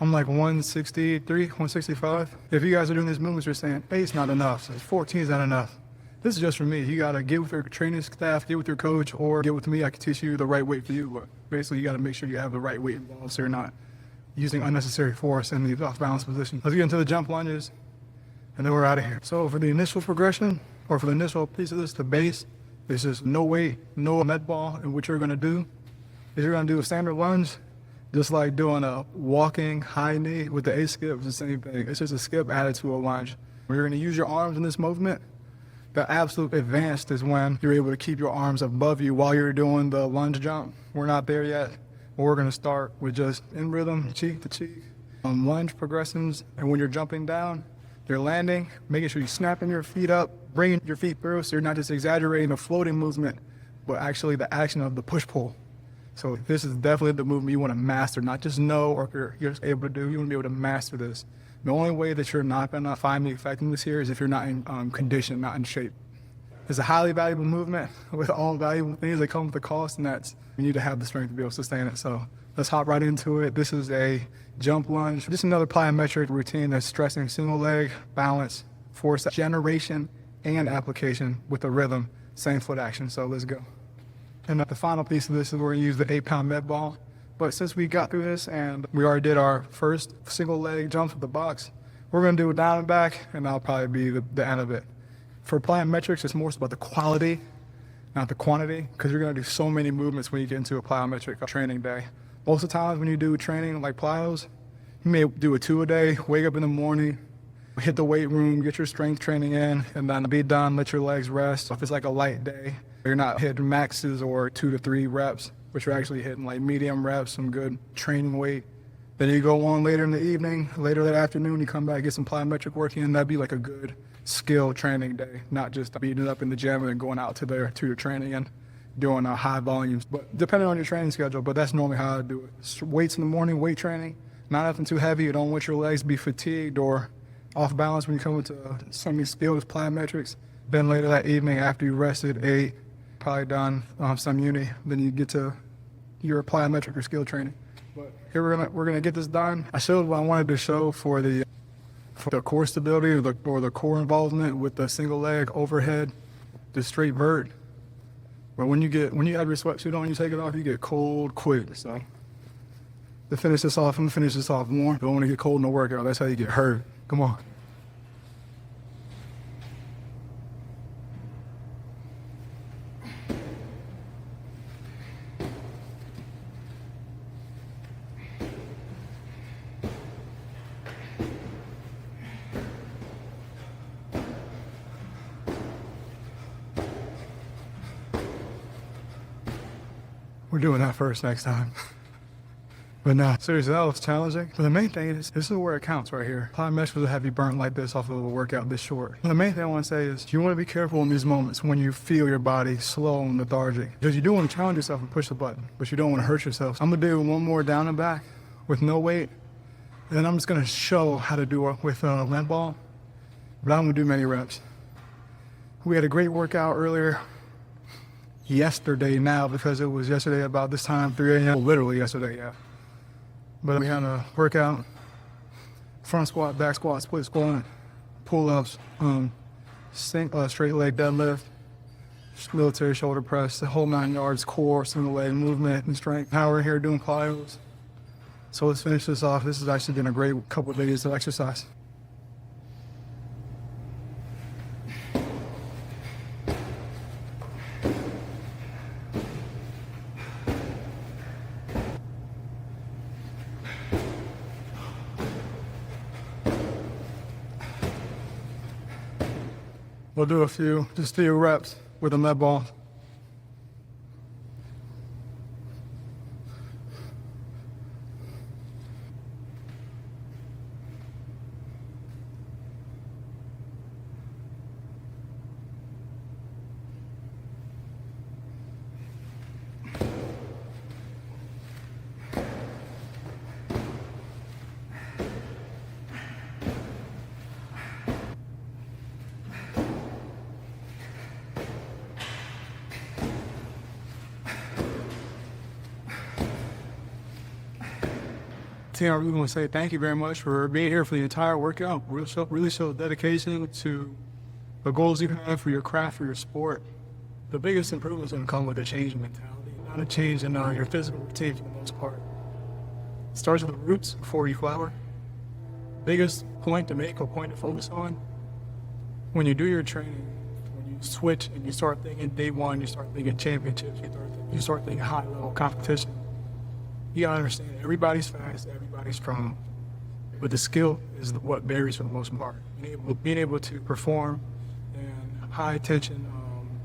I'm like 163, 165. If you guys are doing these movements, you're saying 8's not enough, so 14's not enough. This is just for me. You gotta get with your training staff, get with your coach, or get with me. I can teach you the right weight for you, but basically you gotta make sure you have the right weight involved so you're not using unnecessary force in the off-balance position. Let's get into the jump lunges, and then we're out of here. So for the initial progression, or for the initial piece of this, the base, it's just no weight, no med ball, and what you're gonna do is you're gonna do a standard lunge, just like doing a walking high knee with the A skip. It's the same thing. It's just a skip added to a lunge. You're gonna use your arms in this movement. The absolute advanced is when you're able to keep your arms above you while you're doing the lunge jump. We're not there yet. But we're gonna start with just in rhythm, cheek to cheek, lunge progressions. And when you're jumping down, you're landing, making sure you're snapping your feet up, bringing your feet through so you're not just exaggerating the floating movement, but actually the action of the push-pull. So this is definitely the movement you wanna master, not just know or you're just able to do, you wanna be able to master this. The only way that you're not gonna find the effectiveness here is if you're not in condition, not in shape. It's a highly valuable movement with all valuable things that come with the cost, and that's, you need to have the strength to be able to sustain it. So let's hop right into it. This is a jump lunge, just another plyometric routine that's stressing single leg, balance, force generation, and application with the rhythm, same foot action. So let's go. And the final piece of this is we're gonna use the 8-pound med ball. But since we got through this and we already did our first single leg jumps with the box, we're gonna do a down and back, and that'll probably be the end of it. For plyometrics, it's more about the quality, not the quantity, because you're gonna do so many movements when you get into a plyometric training day. Most of the times when you do training like plyos, you may do a 2 a day, wake up in the morning, hit the weight room, get your strength training in, and then be done, let your legs rest. If it's like a light day, you're not hitting maxes or 2 to 3 reps, but you're actually hitting like medium reps, some good training weight. Then you go on later in the evening, later that afternoon, you come back, get some plyometric work in. That'd be like a good skill training day, not just beating it up in the gym and going out to your training and doing high volumes, but depending on your training schedule. But that's normally how I do it. Weights in the morning, weight training, not nothing too heavy. You don't want your legs to be fatigued or off balance when you come into some of these skills, plyometrics. Then later that evening, after you rested, ate, probably done some uni, then you get to your plyometric or skill training. But here we're gonna get this done. I showed what I wanted to show for the core stability or the core involvement with the single leg overhead, the straight vert. But when you have your sweatsuit on, you take it off, you get cold quick. So to finish this off, I'm gonna finish this off warm. Don't want to get cold in the workout. That's how you get hurt. Come on. We're doing that first next time. But no, seriously, that was challenging. But the main thing is, this is where it counts right here. Plyometrics will have you burnt like this off of a workout this short. But the main thing I want to say is, you want to be careful in these moments when you feel your body slow and lethargic. Because you do want to challenge yourself and push the button, but you don't want to hurt yourself. I'm going to do one more down and back with no weight. And then I'm just going to show how to do it with a leg ball. But I'm going to do many reps. We had a great workout earlier. Yesterday now, because it was yesterday about this time, 3 a.m. Well, literally yesterday, yeah. But we had a workout, front squat, back squat, split squat, pull-ups, straight leg deadlift, military shoulder press, the whole 9 yards, core, single leg movement and strength. Now we're here doing plyos. So let's finish this off. This has actually been a great couple of days of exercise. We'll do just a few reps with a med ball. team, I really want to say thank you very much for being here for the entire workout. Really show dedication to the goals you have for your craft, for your sport. The biggest improvements going to come with a change in mentality, not a change in your physical routine for the most part. It starts with the roots before you flower. Biggest point to make or point to focus on, when you do your training, when you switch and you start thinking day one, you start thinking championships, you start thinking high level competition, you gotta understand everybody's fast, everybody's strong, but the skill is what varies for the most part. Being able to perform in high tension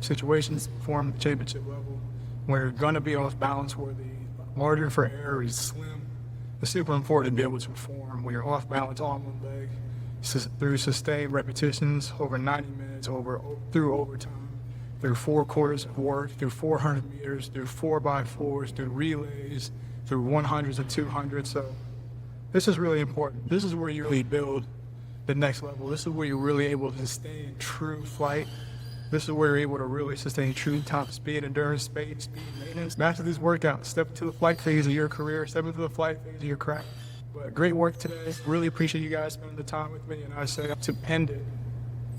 situations, perform at the championship level, where you're gonna be off balance, where the margin for error is slim. It's super important to be able to perform when you're off balance on one leg, through sustained repetitions over 90 minutes, through overtime, through 4 quarters of work, through 400 meters, through 4x4s, through relays, through 100s and 200s. So this is really important. This is where you really build the next level. This is where you're really able to sustain true flight. This is where you're able to really sustain true top speed, endurance, speed maintenance. Master these workouts. Step into the flight phase of your career. Step into the flight phase of your craft. But great work today. Really appreciate you guys spending the time with me. And I say to end it,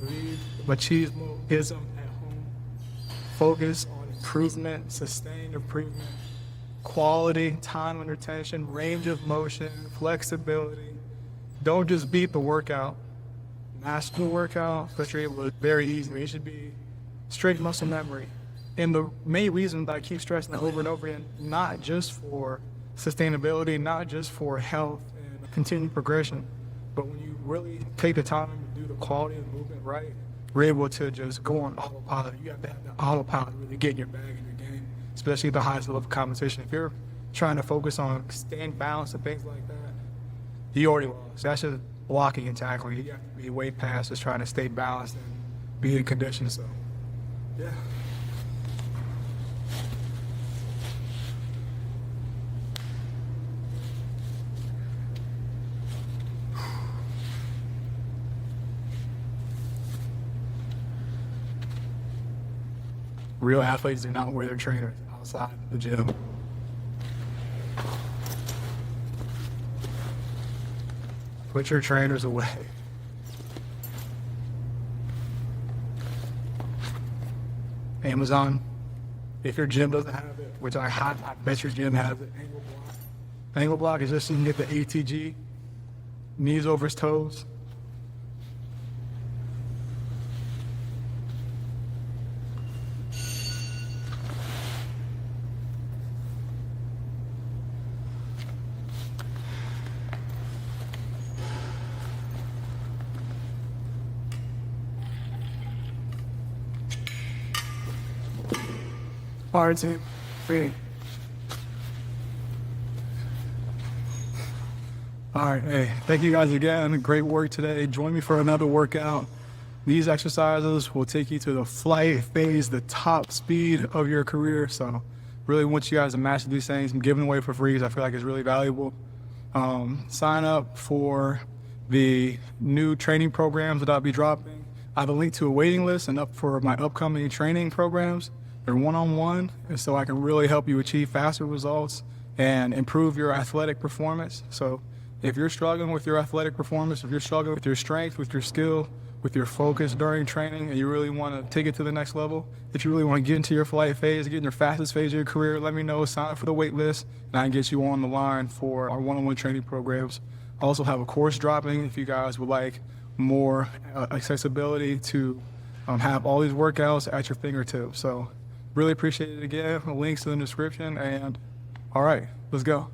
leave machismo-ism at home. Focus on improvement, sustained improvement, quality, time under tension, range of motion, flexibility. Don't just beat the workout. Master the workout, but you're able to very easily. It should be straight muscle memory. And the main reason that I keep stressing that over and over again, not just for sustainability, not just for health and continued progression, but when you really take the time to do the quality of the movement right, you're able to just go on autopilot. You have to have the autopilot to really get in your bag in your game, especially at the highest level of competition. If you're trying to focus on staying balanced and things like that, you already lost. That's just blocking and tackling. You have to be way past just trying to stay balanced and be in condition. So, yeah. Real athletes do not wear their trainers outside the gym. Put your trainers away. Amazon, if your gym doesn't have it, which I bet your gym has it, angle block. Angle block is just so you can get the ATG, knees over his toes. All right, team. Ready. All right, hey, thank you guys again. Great work today. Join me for another workout. These exercises will take you to the flight phase, the top speed of your career. So really want you guys to master these things. I'm giving away for free because I feel like it's really valuable. Sign up for the new training programs that I'll be dropping. I have a link to a waiting list and up for my upcoming training programs. They're one-on-one, and so I can really help you achieve faster results and improve your athletic performance. So if you're struggling with your athletic performance, if you're struggling with your strength, with your skill, with your focus during training, and you really want to take it to the next level, if you really want to get into your flight phase, get in your fastest phase of your career, let me know, sign up for the wait list, and I can get you on the line for our one-on-one training programs. I also have a course dropping if you guys would like more accessibility to have all these workouts at your fingertips. So really appreciate it again. The links in the description, and all right, let's go.